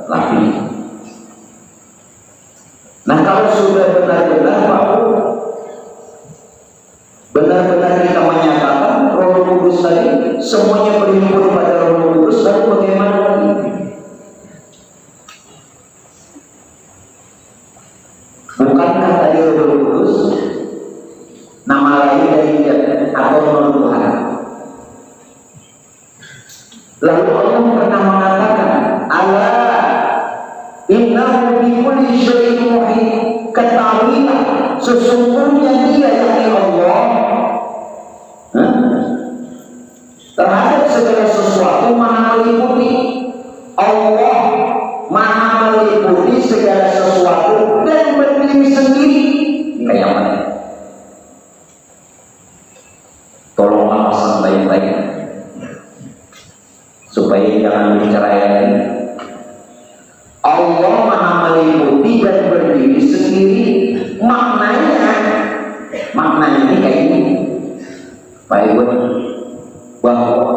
latih. Nah kalau sudah benar-benar mau benar-benar kita menyatakan Roh Kudus tadi semuanya berhimpun pada Roh Kudus, lalu bagaimana lagi? Bukankah tadi Roh Kudus nama lain dari dia atau Nur Tuhan? Lalu Allah pernah mengatakan, Allah innahu bi kulli syai'in muhit. Ketahuilah sesungguhnya Dia yakni Allah terhadap segala sesuatu maha meliputi. Allah maha meliputi segala sesuatu dan berdiri sendiri. Kayak mana? Tolonglah pesan baik-baik supaya jangan diceraikan. Allah maha meliputi dan berdiri sendiri. Maknanya ini kayak ini. Pak Ibu, bahwa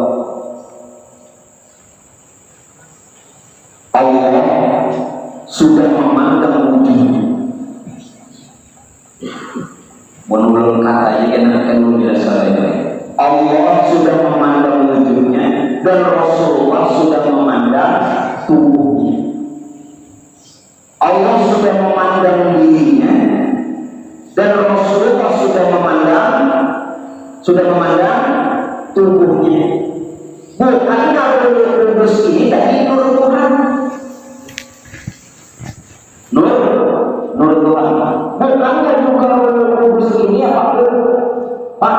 Allah sudah memandang wujudnya. Menurut katanya kan belum jelas Allah sudah memandang wujudnya dan Rasulullah sudah memandang tubuhnya. Allah sudah memandang dirinya dan Rasulullah sudah memandang tubuhnya. Bukan kalau Kudus ini tadi nur Tuhan, nur Tuhan. Bukannya juga Kudus ini Pak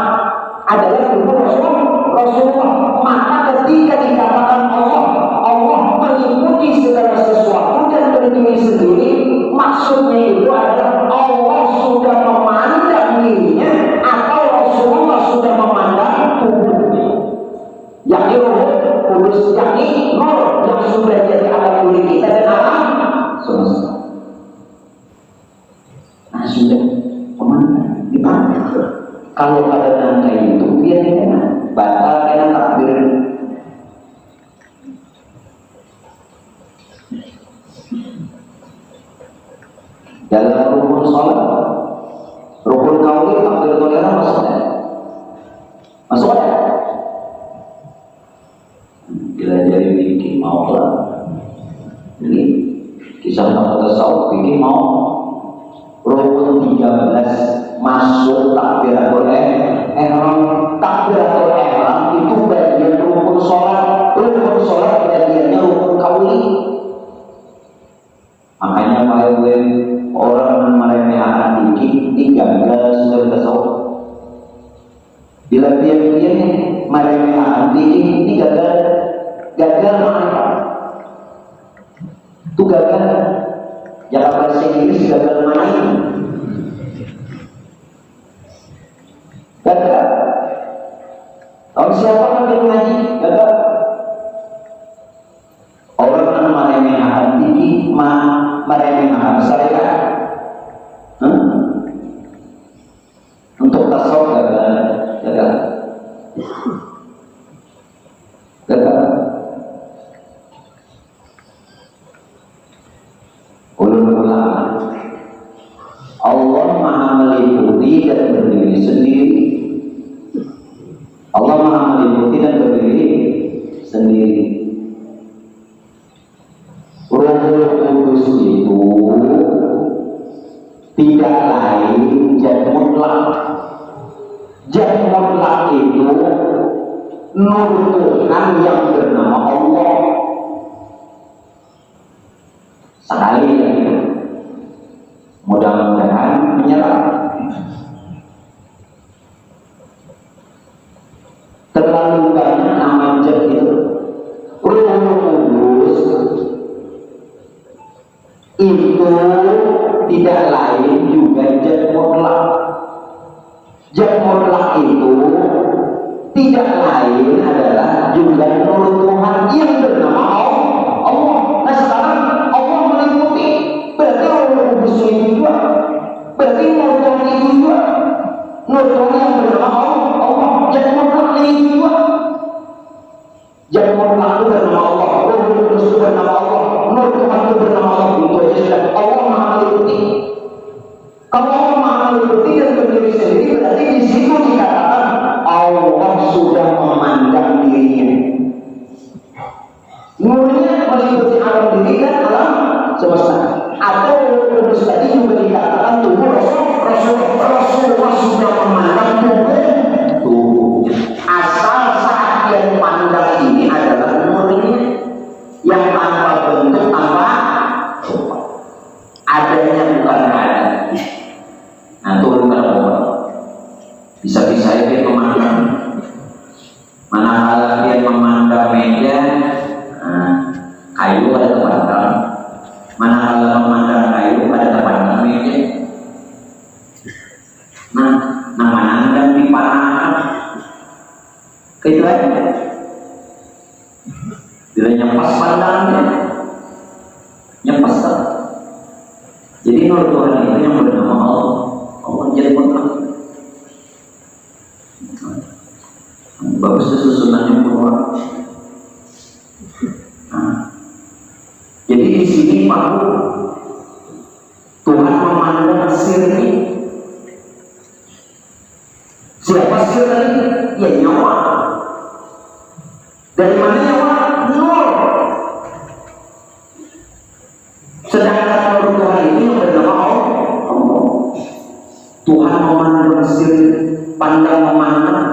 adalah tubuh Rasulullah. Maka ketika dikatakan Allah meliputi segala sesuatu dan berdiri sendiri, maksudnya itu adalah Allah sudah memandang dirinya atau Rasulullah sudah memandang tubuhnya. Yakni Roh Kudus, yakni Nur yang sudah jadi alat diri kita dan alam semesta. Nah sudah memandang, dipandang. Kalau ada nangka itu dia tidak batal kena takbir. Dalam rukun sholat, rukun kauli takbir toleran masuk ada? Masuk ada? Bila jadi bikin mau lah. Ini kisah tasawuf bikin mau. Rukun 13 masuk takbiratul ihram. Takbiratul ihram itu bagian rukun sholat. Rukun sholat bagiannya rukun kauli. Makanya kalau orang meremehkan dikit, ini gagal sudah tasawuf. Bila dia meremehkan dikit, ini gagal mana? Itu gagal. Ya bahasa Inggris gagal main. Gagal. Tahu siapa yang ngaji? Gagal. Orang yang meremehkan dikit, meremehkan syariat. Untuk tasawuf gagal. Ulama Allah Maha meliputi dan berdiri sendiri. Allah Maha meliputi dan berdiri sendiri. Roh Kudus itu tidak lain zat mutlak. Zat mutlak itu nur Tuhan yang bernama Allah. Sekali lagi, mudah-mudahan menyerah. Terlalu banyak nama zat itu. Roh Kudus itu tidak lain juga zat mutlak. Zat mutlak itu tidak lain adalah juga nur Tuhan yang bernama Allah. Nah sekarang Allah meliputi, berarti Roh Kudus itu juga, berarti nur Tuhan itu juga, nur Tuhan yang bernama Allah. Zat mutlak itu juga, zat mutlak itu bernama Allah, Roh Kudus itu bernama Allah, nur Tuhan itu bernama Allah. Itu aja sudah. Allah Maha meliputi. Kalau Allah Maha meliputi dan berdiri sendiri, berarti di situ dikatakan Allah sudah memandang dirinya. Nurnya meliputi alam diri dan alam semesta. Atau Kudus tadi juga dikatakan tubuh Rasulullah sudah memandang tubuh. Asal saat dia memandang ini adalah nurnya yang tanpa bentuk, tanpa adanya bukan ada. Nah turun ke bawah. Bisa-bisa dia memandang. Manakala dia memandang meja, kayu ada terpandang. Manakala memandang kayu ada terpandang meja. Nah, memandang di panah. Gitu aja. Bila nyepas pandangannya, nyepas tak. Jadi nur Tuhan itu yang bernama Allah. Allah jadi mutlak. Bagus itu susunannya keluar. Jadi di sini mau Tuhan memandang sirni. Siapa sirni? Ya nyawa. Dari mana nyawa? Nol. Sedangkan nur Tuhan ini yang bernama Allah. Tuhan memandang sirni, pandang memandang.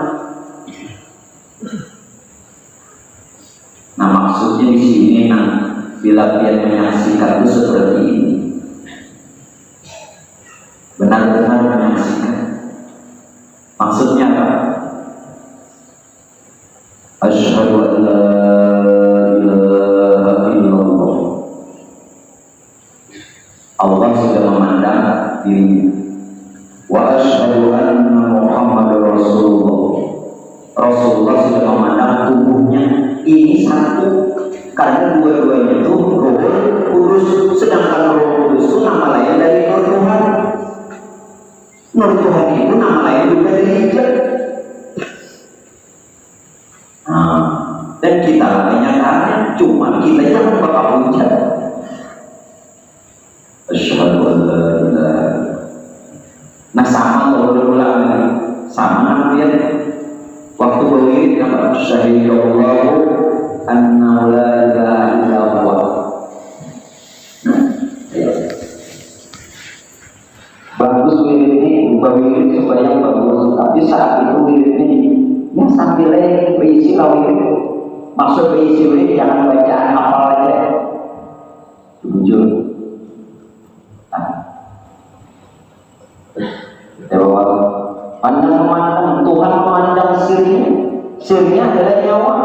Nah maksudnya di sini bila dia menyaksikan itu seperti ini, benar-benar menyaksikan. Maksudnya apa? Asyhadu an la ilaha illallah. Allah sudah memandang dirinya. Wa asyhadu anna Muhammadar Rasulullah. Rasulullah sudah memandang tubuhnya. Ini satu, karena dua-duanya itu Roh Kudus, sedangkan Roh Kudus itu nama lain dari Nur Tuhan. Nur Tuhan itu nama lain juga dari Hijab. Dan kita menyatakan cuma kita jangan bakal hujat. Asyhadu an la ilaha. Nah sama berulang lagi, sama dia waktu berwirid apa? Syahidallahu anna la ilaha illallah. Bagus wirid ini, bukan wirid supaya bagus, tapi saat itu wirid ini ya sambil berisi wirid. Maksud berisi wirid jangan bacaan hafal aja. Jujur. Ya bahwa pandang Tuhan memandang sirnya. Sirnya adalah nyawa.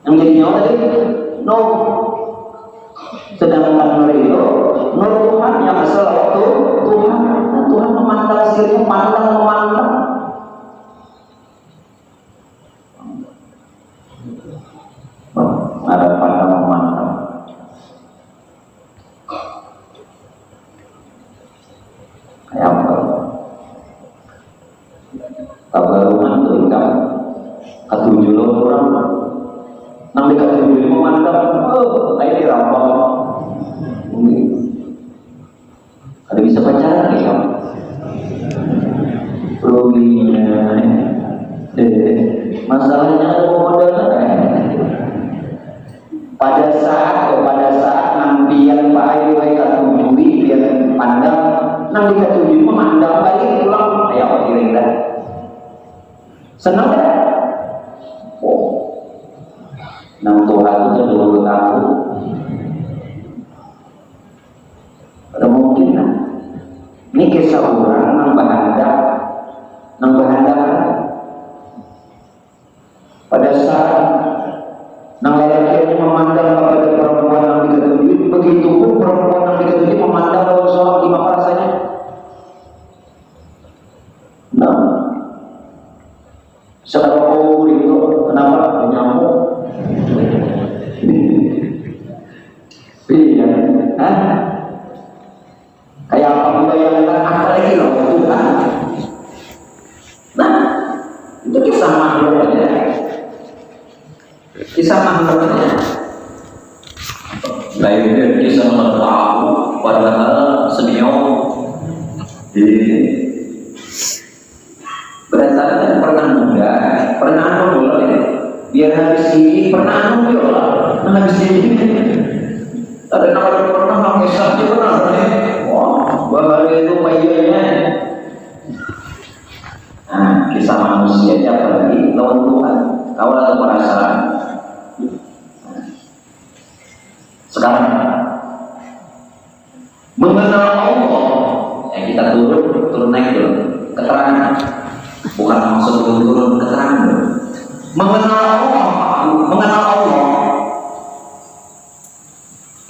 Yang jadi nyawa tadi Nur. Sedangkan Nur itu Nur Tuhan yang asal waktu Tuhan. Dan Tuhan memandang sirnya, pandang memandang. Ada pandang memandang. Kayak apa? Tabarungan itu ikan ketujuh orang. Nanti ketujuh memandang, kayak dirampok. Ada bisa pacaran ya? Ruginya, masalahnya ada modal. Pada saat nampian Pak Ayu ketujuh biar pandang, nanti ketujuh memandang balik pulang, ayo kira-kira. Senang kan? Oh, nang Tuhan itu dulu tahu. Ada mungkin kan? Ini kisah orang nang berhandap. Pada saat nang lelaki memandang kepada perempuan yang diketujuh, begitu pun perempuan yang diketujuh memandang kalau soal gimana rasanya. Nah, sekarang kau itu kenapa nyamuk? Iya, kayak apa membayangkan apa lagi loh Tuhan. Nah, itu kisah makhluknya. Kisah makhluknya. Lain kisah makhluk padahal senior. Berdasarkan pernah muda, pernah muda ya. Biar habis ini pernah muda lah, habis ini. Ada nama pernah pakai saja pernah ya. Wah, bahaya itu bayarnya. Nah, kisah manusia apa lagi lawan Tuhan. Kau ada perasaan. Sekarang mengenal Allah, kita turun naik dulu keterangan. Bukan maksud turun keterangan. Mengenal Allah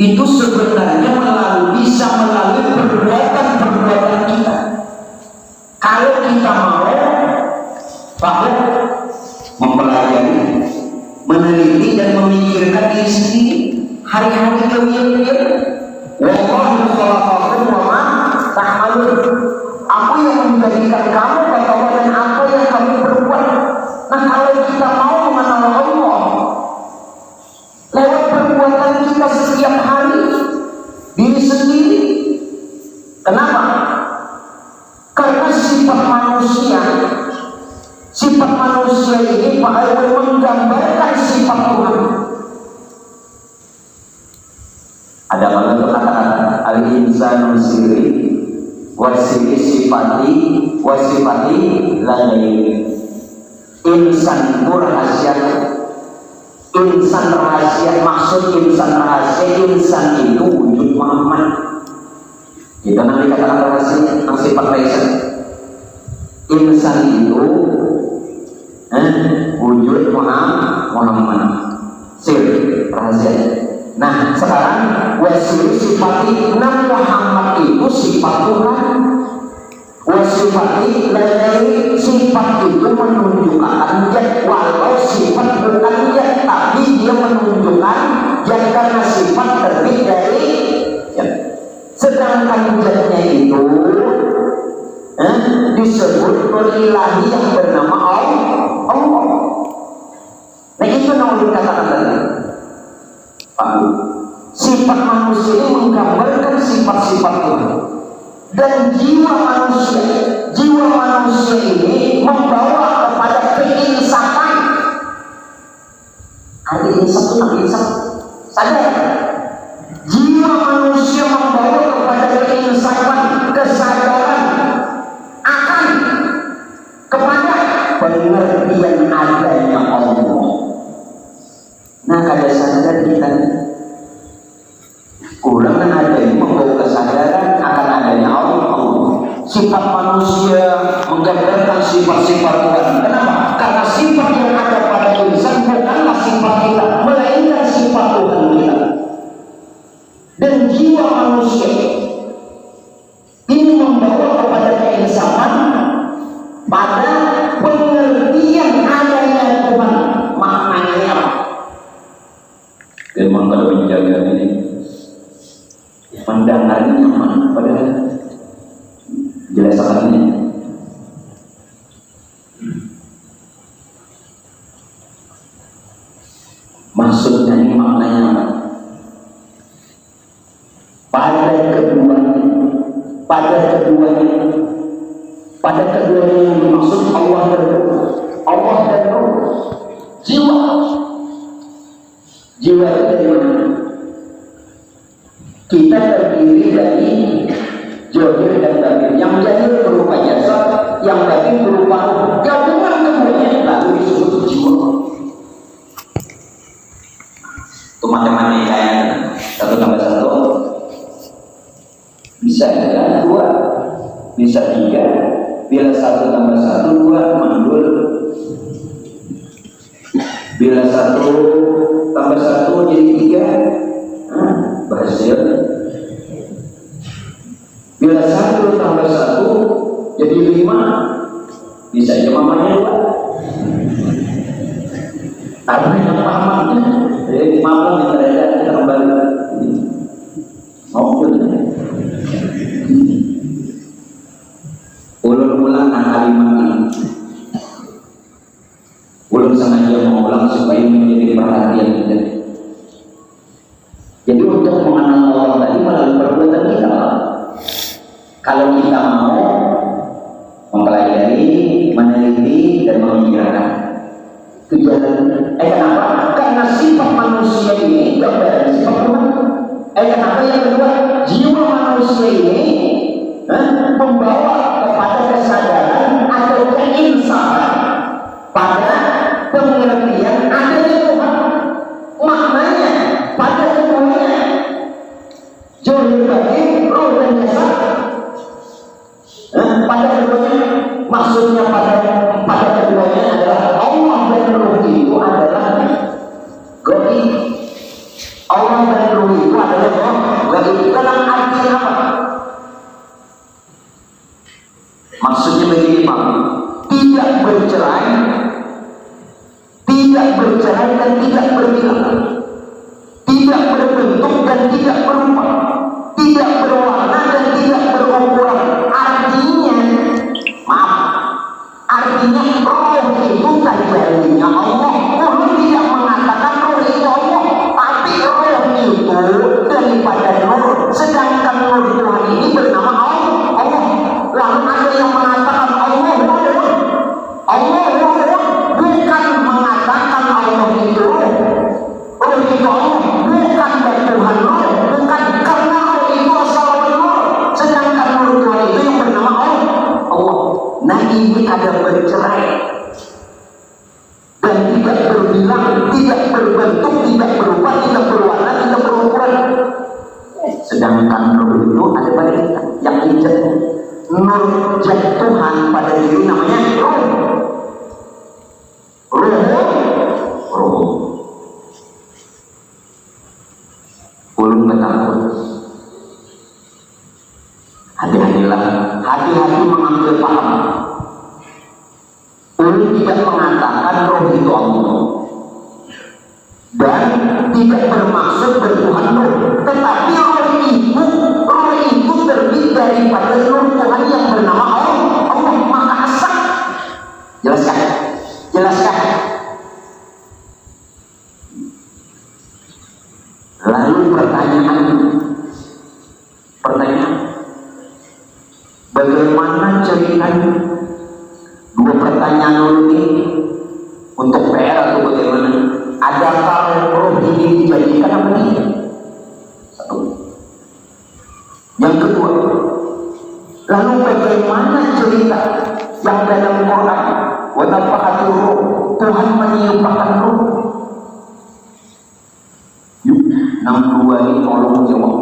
itu sebenarnya bisa melalui perbuatan kita. Kalau kita mau mempelajari, meneliti dan memikirkan diri sendiri, hari-hari kewir-wir, wallahu khalaqakum wa ma ta'malun. Apa yang menjadikan kamu kata Allah dan apa yang kamu perbuat. Sifat manusia ini menggambarkan sifat Tuhan. Ada pada kata-kata al-insanu siri wasiri sifati wasifati lain. Insan itu rahasia. Insan rahasia, maksud insan rahasia, insan itu wujud Muhammad. Kita nanti kata-kata rahasia sifat rahasia. Insan itu wujud Muhammad. Sir rahasia. Nah sekarang wasiri sifati nam Muhammad itu sifat Tuhan. Wasifati lain sifat itu menunjukkan zat, walau sifat bukan zat, tapi dia menunjukkan zat karena sifat terbit dari zat. Sedangkan zatnya itu disebut berilahi yang bernama Allah. Nah itu yang dikatakan tadi. Sifat manusia ini menggambarkan sifat-sifat Tuhan. Dan jiwa manusia ini membawa kepada keinsafan. Ada insaf itu nanti insaf. Sadar. Jiwa manusia membawa kepada keinsafan, kesadaran akan kepada pengertian adanya Allah. Nah kada sadar kita kurang ada yang membawa kesadaran akan adanya Allah. Sifat manusia menggambarkan sifat-sifat Tuhan. Kenapa? Karena sifat yang ada pada insan bukanlah sifat kita, melainkan sifat Tuhan kita. Dan jiwa manusia ini membawa kepada keinsafan pada pengertian adanya Tuhan. Maknanya apa? Memang kalau menjaga ini pandangannya nyaman pada jelasannya. Maksudnya ini maknanya pada keduanya yang dimaksud Allah dan Roh. Jiwa itu dari mana? Kita terdiri dari zahir dan batin. Yang zahir berupa jasad, yang batin berupa gabungan keduanya, lalu disebut jiwa. Itu macam-macam kayak 1 tambah 1 bisa ya 2, bisa 3. Bila 1 tambah 1 2 mandul. Bila 1 tambah 1 jadi 3, berhasil. Bila 1 tambah 1 jadi 5, bisa aja mamanya 2. Tapi yang pahamnya jadi 5 kita kembali mau ulang kalimat ini. Ulun sengaja mengulang supaya menjadi perhatian kita. Jadi untuk mengenal Allah tadi melalui perbuatan kita. Kalau kita mau mempelajari, meneliti dan memikirkan kejadian. Kenapa? Karena sifat manusia ini gambaran sifat Tuhan. Kenapa yang kedua? Jiwa manusia ini membawa kepada kesadaran atau keinsafan pada pengertian adanya Tuhan. Maknanya pada keduanya zahir batin, roh dan jasad. Pada keduanya, maksudnya pada keduanya adalah Allah dan Roh itu adalah gaib. Allah dan Roh itu adalah gaib. Dalam arti apa? Maksudnya begini Pak, tidak bercerai dan tidak berbilang, tidak berbentuk dan tidak berupa, tidak berwarna dan tidak berukuran. Artinya roh itu tajarinya Allah. Ulun tidak mengatakan roh itu Allah, tapi roh itu daripada nur. Sedangkan nur Tuhan ini bernama Allah. Lalu ada yang mengatakan Allah roh itu Allah, bukan dari Tuhan roh, bukan karena roh itu asal roh, sedangkan roh Tuhan itu yang bernama Allah. Nah ini ada bercerai dan tidak berbilang, tidak berbentuk, tidak berubah, tidak berwarna, tidak berukuran. Sedangkan roh itu ada pada kita yang hijau. Nur Tuhan pada diri namanya roh. Roh. Ulun bertakut. Hati-hatilah, hati-hati mengambil paham. Ulun tidak mengatakan roh itu Allah dan tidak bermaksud bertuhan roh, tetapi roh itu terbit daripada roh Tuhan yang bernama Allah Maha Esa. Jelaskan. Lalu pertanyaan, bagaimana ceritanya? Dua pertanyaan dulu ini untuk PR atau bagaimana? Adakah roh ini dijadikan apa tidak? Satu. Yang kedua, lalu bagaimana cerita yang dalam Quran? Wa nafahatul ruh, Tuhan meniupkan roh. Yuk, 62 ini tolong jawab.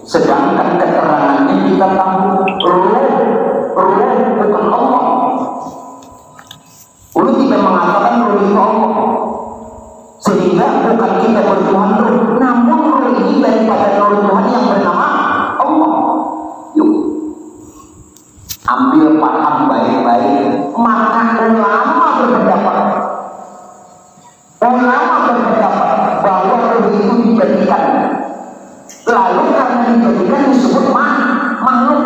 Sedangkan keterangannya kita tahu roh bukan Allah. Ulu tidak mengatakan roh itu Allah, sehingga bukan kita bertuhan roh, namun roh ini daripada roh Tuhan yang bernama Allah. Yuk, ambil paham baik-baik. Maka ulama berpendapat bahwa roh itu dijadikan. Lalu karena dijadikan disebut makhluk.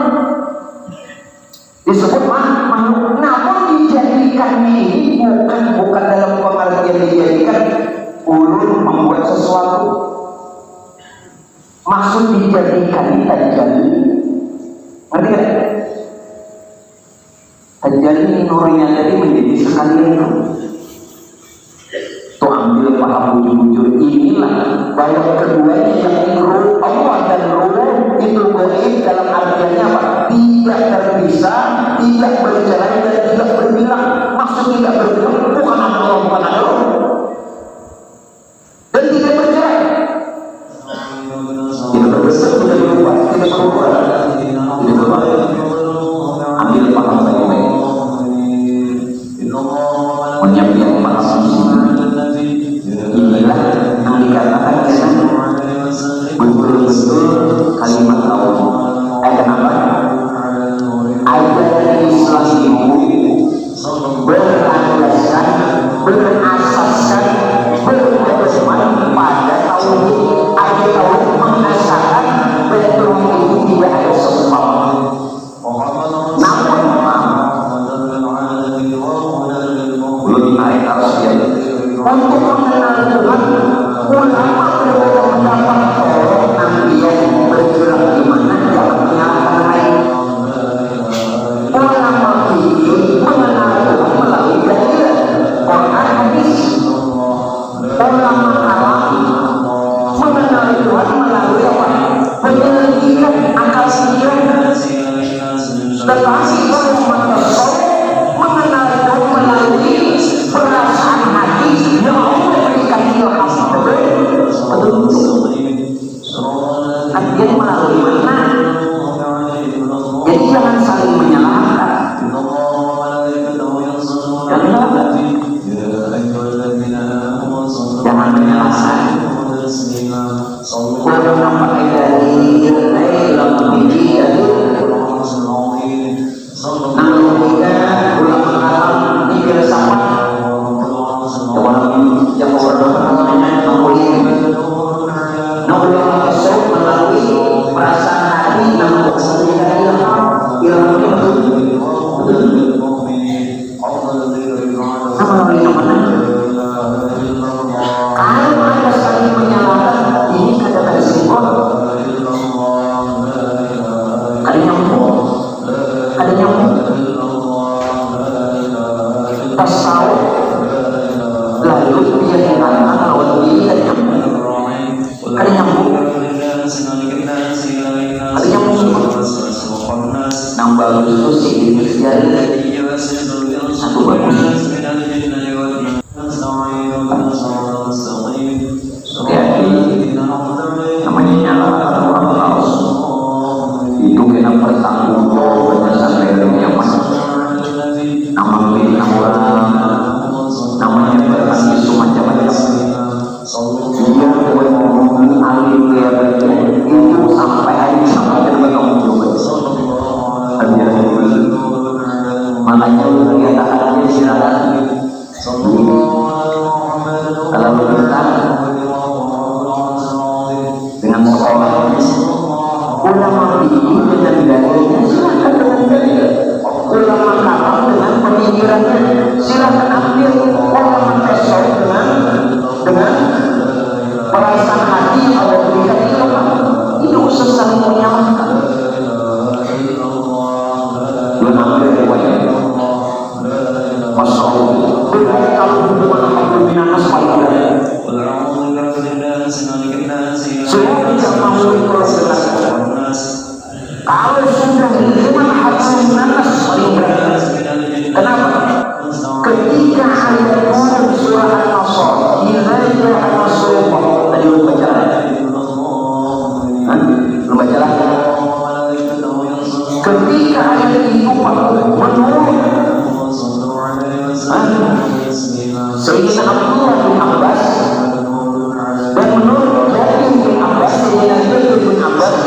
Namun dijadikannya ini bukan dalam pengertian dijadikan ulun membuat sesuatu. Maksud dijadikan ini terjadi. Ngerti kan? Terjadi nurnya tadi menjadi sekalian. Tuh ambil paham bujur-bujur inilah bahwa keduanya yang roh Allah dan roh itu gaib dalam artiannya apa? Tidak terpisah, tidak bercerai dan tidak berbilang. Maksud tidak berbilang bukan ada Allah, bukan ada roh, dan tidak bercerai, tidak berbesar, tidak berubah, tidak berubah. Ambil paham baik-baik. Menyiapkan paham. Inilah yang dikatakan betul-betul kalimat Allah. Kenapa? Ayat Islam itu berlandaskan, berasaskan, berpedoman pada tauhid. Ada tauhid mengasakan betul itu tidak ada sebab. Namun belum ditarik harus dia untuk mengenal Tuhan. Ulama berbeda pendapat tolong ambil bergerak di mana jangan menyalahkan lain. Ulama itu mengenal Tuhan melalui dalil Quran hadis. Ulama kalam mengenal Tuhan melalui apa? Penyelidikan akal pikiran. Tetapi Muhammad Rasul mengenal Tuhan melalui perasaan hati yang Allah berikan ilham petunjuk. Artinya melalui mana? Jadi jangan saling menyalahkan. Jangan menyalahkan. Kalau nampak dari dalam biji dari analogika ulama kalam ini filsafat yang berdoa namanya ulama tasawuf melalui perasaan hati namun ilham melalui yang mana? Kalau ada saling menyalahkan ini kata-kata simbol. Ada nyambung. Tasawuf lalu dia Sayyidina Abdullah bin Abbas, dan menurut Jabir bin Abbas, Sayyidina Jabir bin Abbas,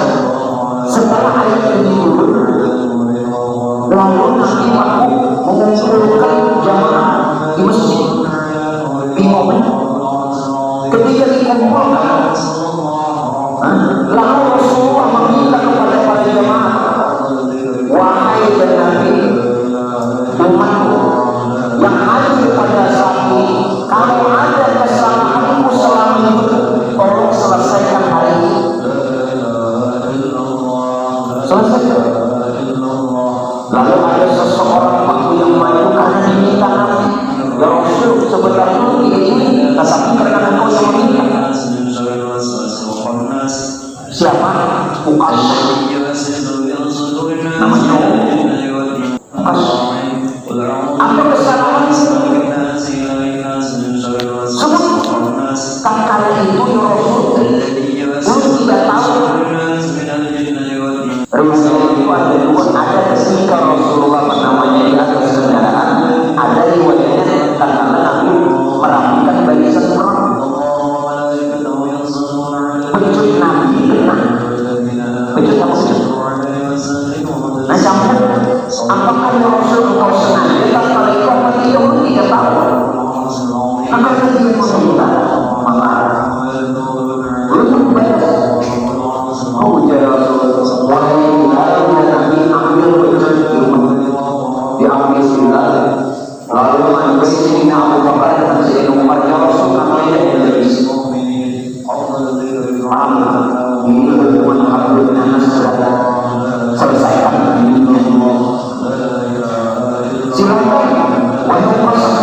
setelah ayat ini turun, lalu Nabi aku mengumpulkan jamaah di masjid di momen ketika dikumpulkan, lalu Rasulullah meminta kepada para jamaah, wahai Nabi, umatku yang hadir pada saat ini, kalau ada kesalahanmu selama ini, tolong selesaikan hari ini. Selesaikan. Lalu ada seseorang waktu yang maju karena diminta Nabi, ya Rasul, sebenarnya ini, tetapi karena engkau yang meminta. Siapa? Uqas. Namanya Uqas. Apa kesalahan? Sebut. Kala itu ya Rasul belum tidak tahu. Riwayat itu ada ketika Rasulullah namanya di atas kendaraan, ada riwayatnya karena Nabi merapikan barisan perang. Pecut Nabi kena. Pecut apa pecut? Nah sampai apakah Rasul kau sengaja kalau itu apa tidak tahu? Akan dia meminta maka belum bayar. Oh ya Rasul, wahai Nabi ambil pecut diambil sila, lalu ambil sini Abu Bakar dan Sayyidina Umar, ya Rasul kami tidak bisa. Ini berhubungan Abdul Nanas selesaikan ini. Silakan, wahai Rasul.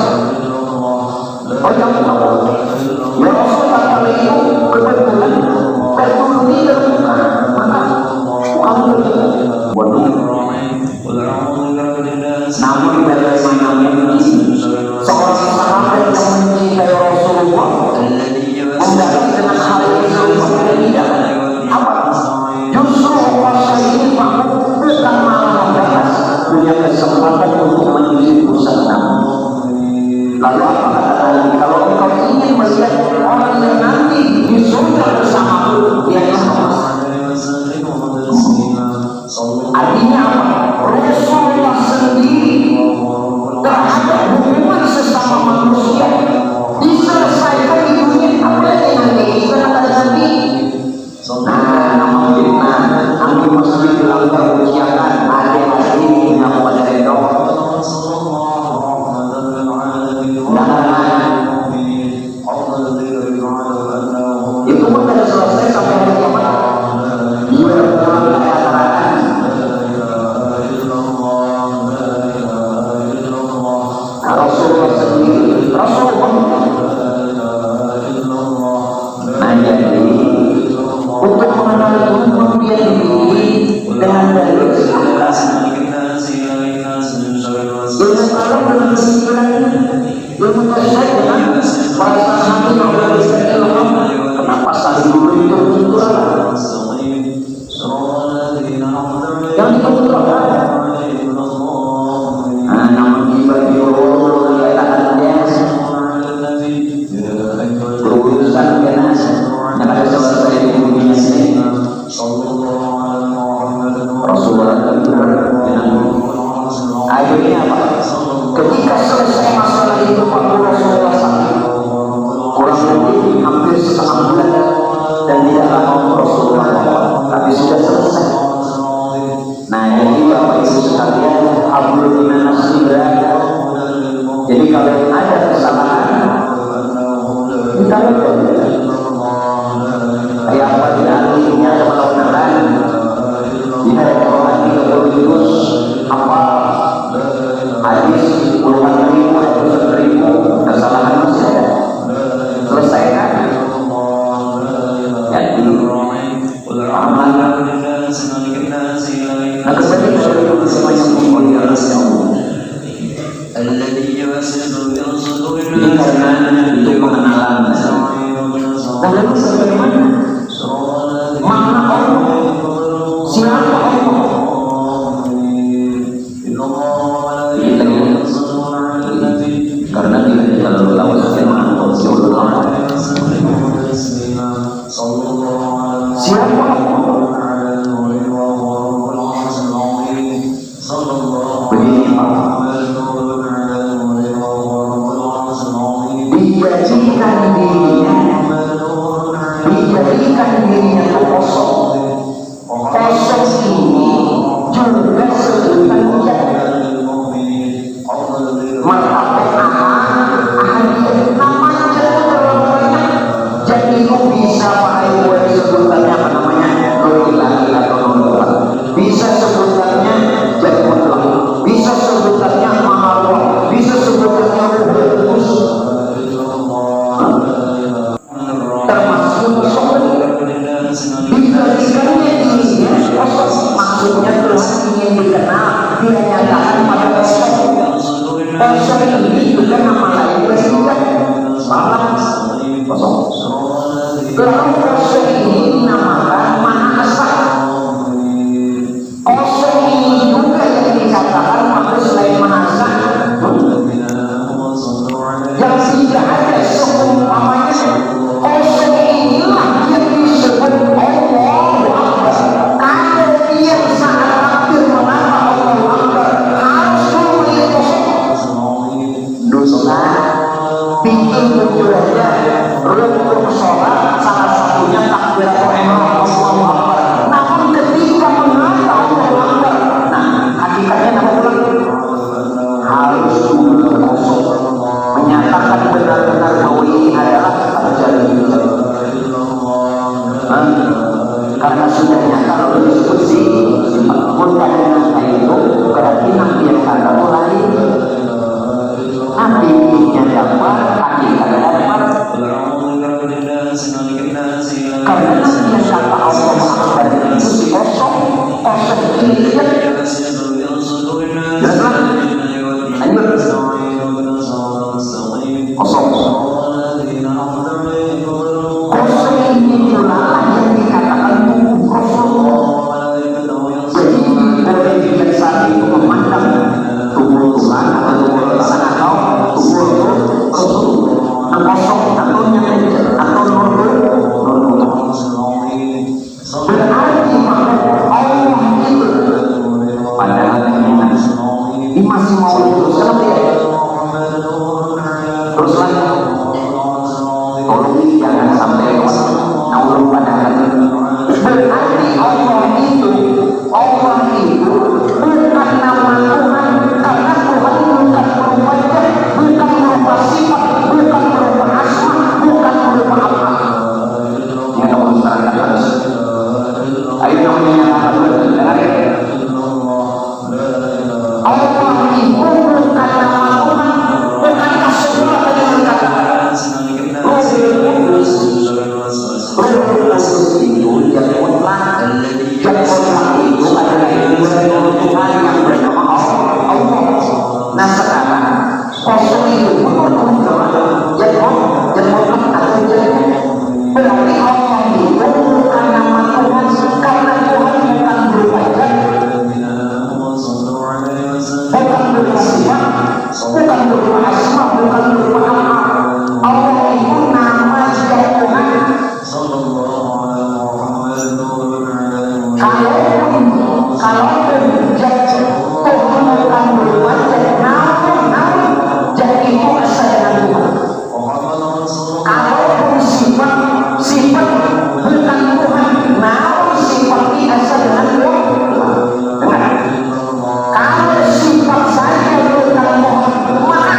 Ya Rasul kata itu kebetulan tertulis di dalam maka kamu waduh. Namun bagaimana seorang sahabat yang mencintai Rasulullah mendapat dengan hal yang tidak apa? Justru orang ini bukan malah membahas punya kesempatan untuk menuju pusat namun. Lalu apa kata Nabi? Kalau engkau ingin melihat orang yang nanti di surga bersamaku, dia artinya apa? Rasulullah sendiri terhadap hubungan sesama manusia diselesaikan di dunia, apalagi nanti setelah ada Nabi. Namun Nabi mesti dilakukan ujian ada ini yang pada itu. Itu pun tidak selesai sampai hari kiamat. Dia dalam keadaan Rasulullah sendiri, Rasulullah. Nah jadi untuk mengenal dia diri dengan dalil sebelas. Ilmu alam dan kesimpulan ilmu terkait dengan perasaan hati yang berbeda ilham. Kenapa saling memberi tuntunan? Yang ditentukan. Namun dibagi Allah dikatakan dia berurusan dengan yang ada selesai di dunia ini. Rasulullah dengan akhirnya apa? Ketika selesai masalah itu waktu Rasulullah sakit kurang lebih hampir setengah bulan dan tidak lama Rasulullah tapi sudah selesai. Nah jadi Bapak Ibu sekalian, Abdul Nanas berada. Jadi kalau ada kesalahan kita lakukan. Kayak apa ini ada melakukan jika ada orang yang terus apa hadis puluhan ribu atau 1.000 kesalahan masih ada. Selesaikan. Jadi aman. Nah kemudian kita semua yang mulia Rasulullah. Ini karena itu pengenalan. Dan lalu bagaimana? Mana Allah? Siapa Allah? Karena dia kalau lawan dijadikan dirinya kosong. Kosong ini juga sebutan jadi itu bisa pakai buat sebutannya apa namanya laki-laki atau non-laki, bisa sebutannya jadi mutlak, bisa sebutannya mahal, bisa sebutannya khusus, termasuk dijadikannya dirinya kosong, maksudnya Tuhan ingin dikenal, dia nyatakan pada kosong. Kosong ini juga nama lain presiden malah kosong. Kalau kosong ini dinamakan mana asal. Kosong ini juga yang dikatakan pada selain mana asal yang tidak ada seumpamanya. Kosong inilah yang disebut Allahu Akbar. Kalau dia saat takbir menata Allahu Akbar harus memilih kosong. Dosa bikin berjualan rukun sholat salah satunya takbiratul ihram Allahu Akbar. Namun ketika menata Allahu Akbar, nah hakikatnya nama ulang harus kosong, menyatakan benar-benar bahwa ini adalah terjadi. Karena sudah nyata kalau disebut pun pada nasta itu berarti nanti yang kata mulai nanti nya dapat hakikatnya dapat. Karena nanti yang kata Allah Akbar itu kosong, kosong ini jelaslah lanjut kosong. Kosong ini pula yang dikatakan Rasulullah. Jadi boleh dilihat saat itu memandang tubuh Tuhan atau tubuh Tuhan atau tubuh Rasulullah. Nah kosong atau nyata atau nurul berarti bahwa Allah itu padahal ini masih mau diteruskan ya. Terus lagi tolong jangan sampai naulun pada berarti Allah itu bukan nama Tuhan, karena Tuhan bukan berupa wajah, bukan berupa sifat, bukan berupa asma, bukan berupa apa. Ini kamu sekarang harus ayo namanya yang akan berdengar. Allah itu bukan nama Tuhan, bukankah semua tadi mengatakan itu yang mutlak, yang mutlak itu adalah Tuhan yang bernama Allah. Nah sekarang kosong itu menurut yang mutlak atau yang berarti Allah itu bukan nama Tuhan, karena Tuhan bukan berwajah, bukan berupa sifat, bukan berupa asma, bukan berupa apa. Allah itu nama dia Tuhan. Kalaupun Tuhan bukan berwajah, namun jadi itu asal dengan Tuhan. Kalaupun sifat bukan Tuhan, namun sifat ini asal dengan Tuhan. Kalau sifat saja bukan Tuhan, maka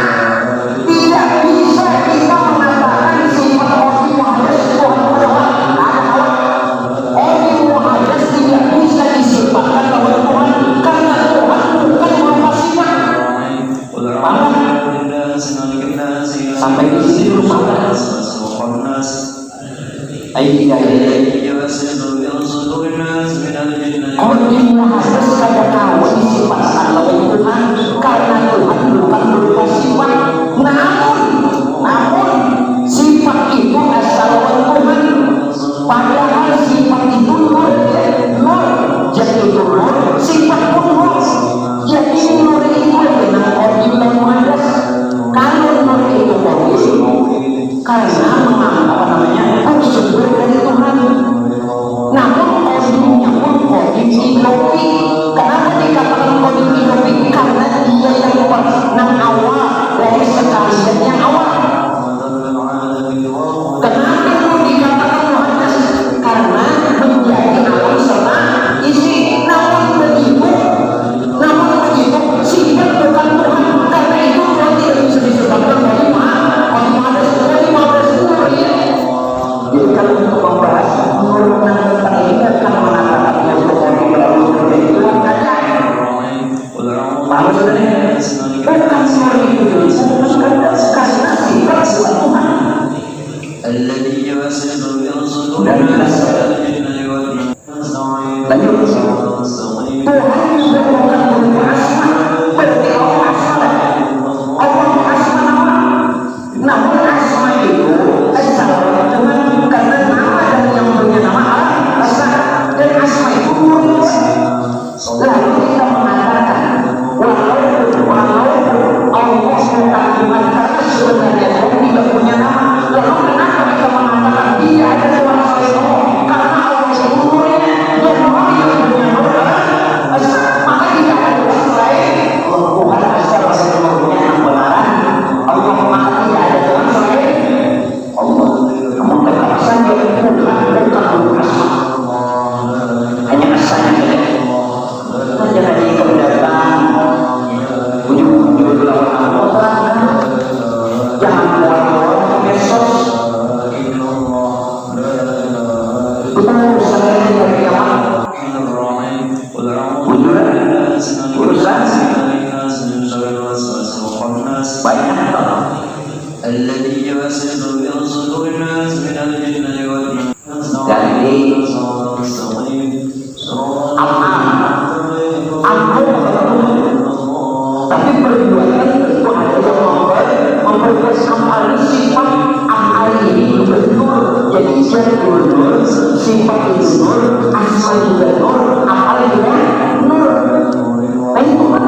tidak bisa kita mengatakan sifat Allah Muhammad Tuhan Tuhan. Allah Muhammad tidak bisa disifatkan oleh Tuhan karena Tuhan bukan berupa sifat. Sampai di sini dulu sampai. Ayat 3 Qul harus pada kau disifatkan oleh Tuhan karena Tuhan bukan berupa sifat. Namun sifat itu asal oleh Tuhan. Padahal sifat itu nur, jadi itu nur, sifat pun nur. Jadi nur itu dengan qadim dan muannas. Kalau nur itu qadim, karena apa namanya bersumber dari Tuhan. Namun qadimnya pun qadim ilahi. Kenapa dikatakan qadim ilahi? Karena dia yang luar, awal dari sekalian yang awal. Sudah jelas. Lanjut. Tuhan sudah mengatakan asma, berarti Allah asma. Allah asma nama. Namun asma itu asalnya karena nama dan yang punya nama asma, dan asma itu murid. Lalu kita mengatakan walaupun Allah mengatakan sebenarnya Allah tidak punya nama, lalu kenapa kita mengatakan dia ada dalam Allah? Karena Allah itu muridnya dan Allah yang punya nama asma, maka tidak ada selain Tuhan asal seluruhnya yang benaran Allah, maka tidak ada dalam selain Allah. Namun tetap saja Tuhan bukan asma, hanya asalnya. Jangan keberatan ujung-ujung lawan orang, jangan lawan medsos. Kita urusan dari kiamat, urusan banyak orang. Tapi perbuatan itu ada yang memperbuat amal sifat amal ini betul, jadi jadi nur, sifat itu nur, asal juga nur, amal juga nur. Nah itu kan.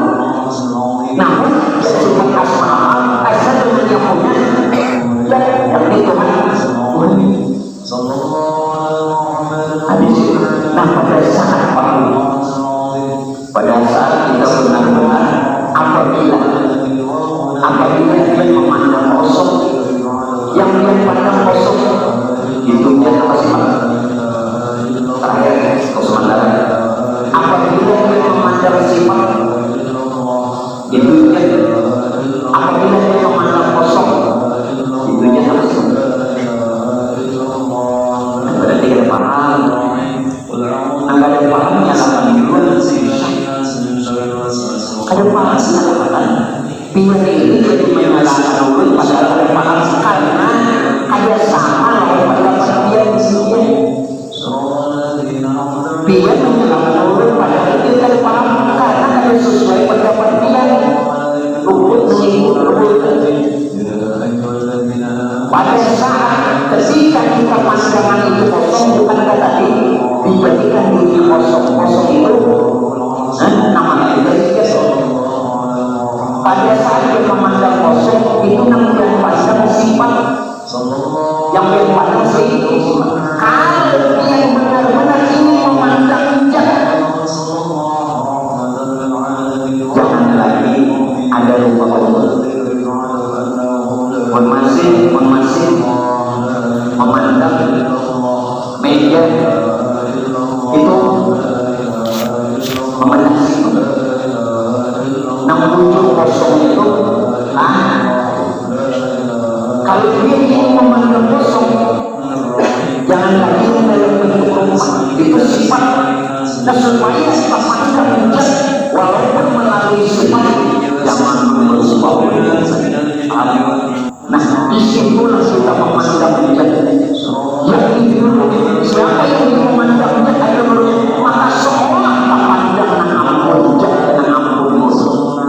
Namun sifat asal asal dengan yang punya dan itu kan. Hadis itu. Nah pada saat kita benar-benar apabila dia memandang kosong, yang dia pandang kosong itu dia pasti terakhir sementara. Apabila dia memandang sifat itu dia, apabila dia memandang kosong itu dia pasti. Berarti kita paham. Agar ada pahamnya akan dulu. Ada paham mengatakan pihak ini jadi menyalahkan murid padahal ada paham karena ada sama dengan pendapat dia di sini. Pihak menyalahkan murid padahal dia ada paham karena ada sesuai pendapat dia. Luput pada saat ketika kita pandangan itu kosong, bukan kata tadi dijadikan diri kosong itu namanya itu. Pada saat dia memandang kosong itu namanya pandang sifat yang dia pandang sifat. Kalau dia benar-benar ingin memandang jangan lagi ada lupa Allah. Masih memandang meja itu memandang sifat. Namun ujung kosong itu kalau dia ingin memandang kosong, jangan lagi dalam bentuk rumah itu sifat. Nah supaya sifat pandang menjadi walaupun melalui sifat jangan berubah. Nah disitulah kita memandang menjadi yang itu siapa yang memandang menjadi maka seolah memandang ampun dan ampun musuh.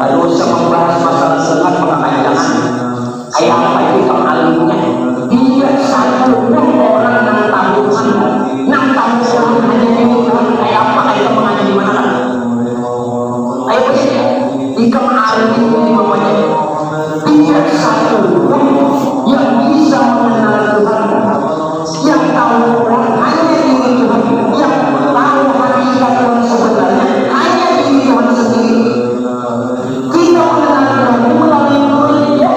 Kalau saya membahas masalah sengat pengajaran kayak apa itu alimnya, dia satu pun orang yang tanggungan hanya ini kayak apa kita mengaji di mana? Ayo jika alim itu namanya dia satu pun yang bisa mengenal Tuhan, yang tahu Tuhan hanya diri Tuhan, yang tahu hakikat Tuhan sebenarnya hanya diri Tuhan sendiri. Kita mengenal Tuhan melalui muridnya.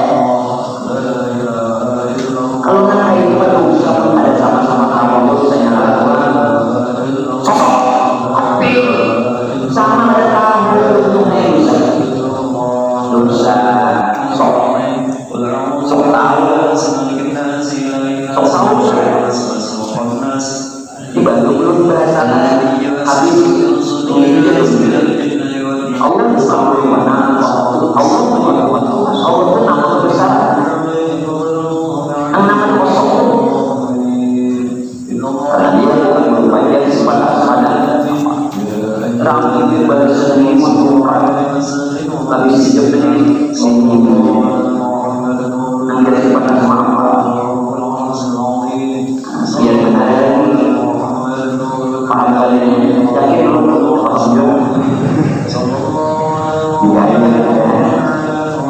Kalau nak itu baru ada sama-sama kamu saya lakukan. Sosok, tapi sama ada kamu untuknya dosa, sok tahu dibantu belum bahasa habis ini dia Allah tahu mana Allah itu nama besar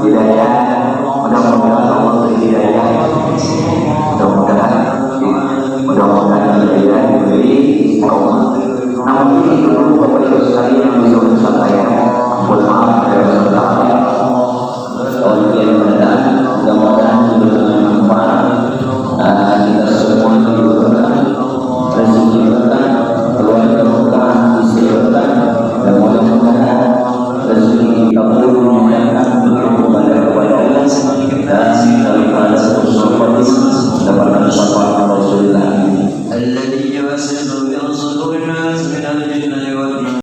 hidayah, mudah-mudahan Allah beri hidayah, mudah-mudahan hidayah diberi Allah. Namun ini dulu Bapak Ibu sekalian yang bisa saya, mohon maaf saya salah.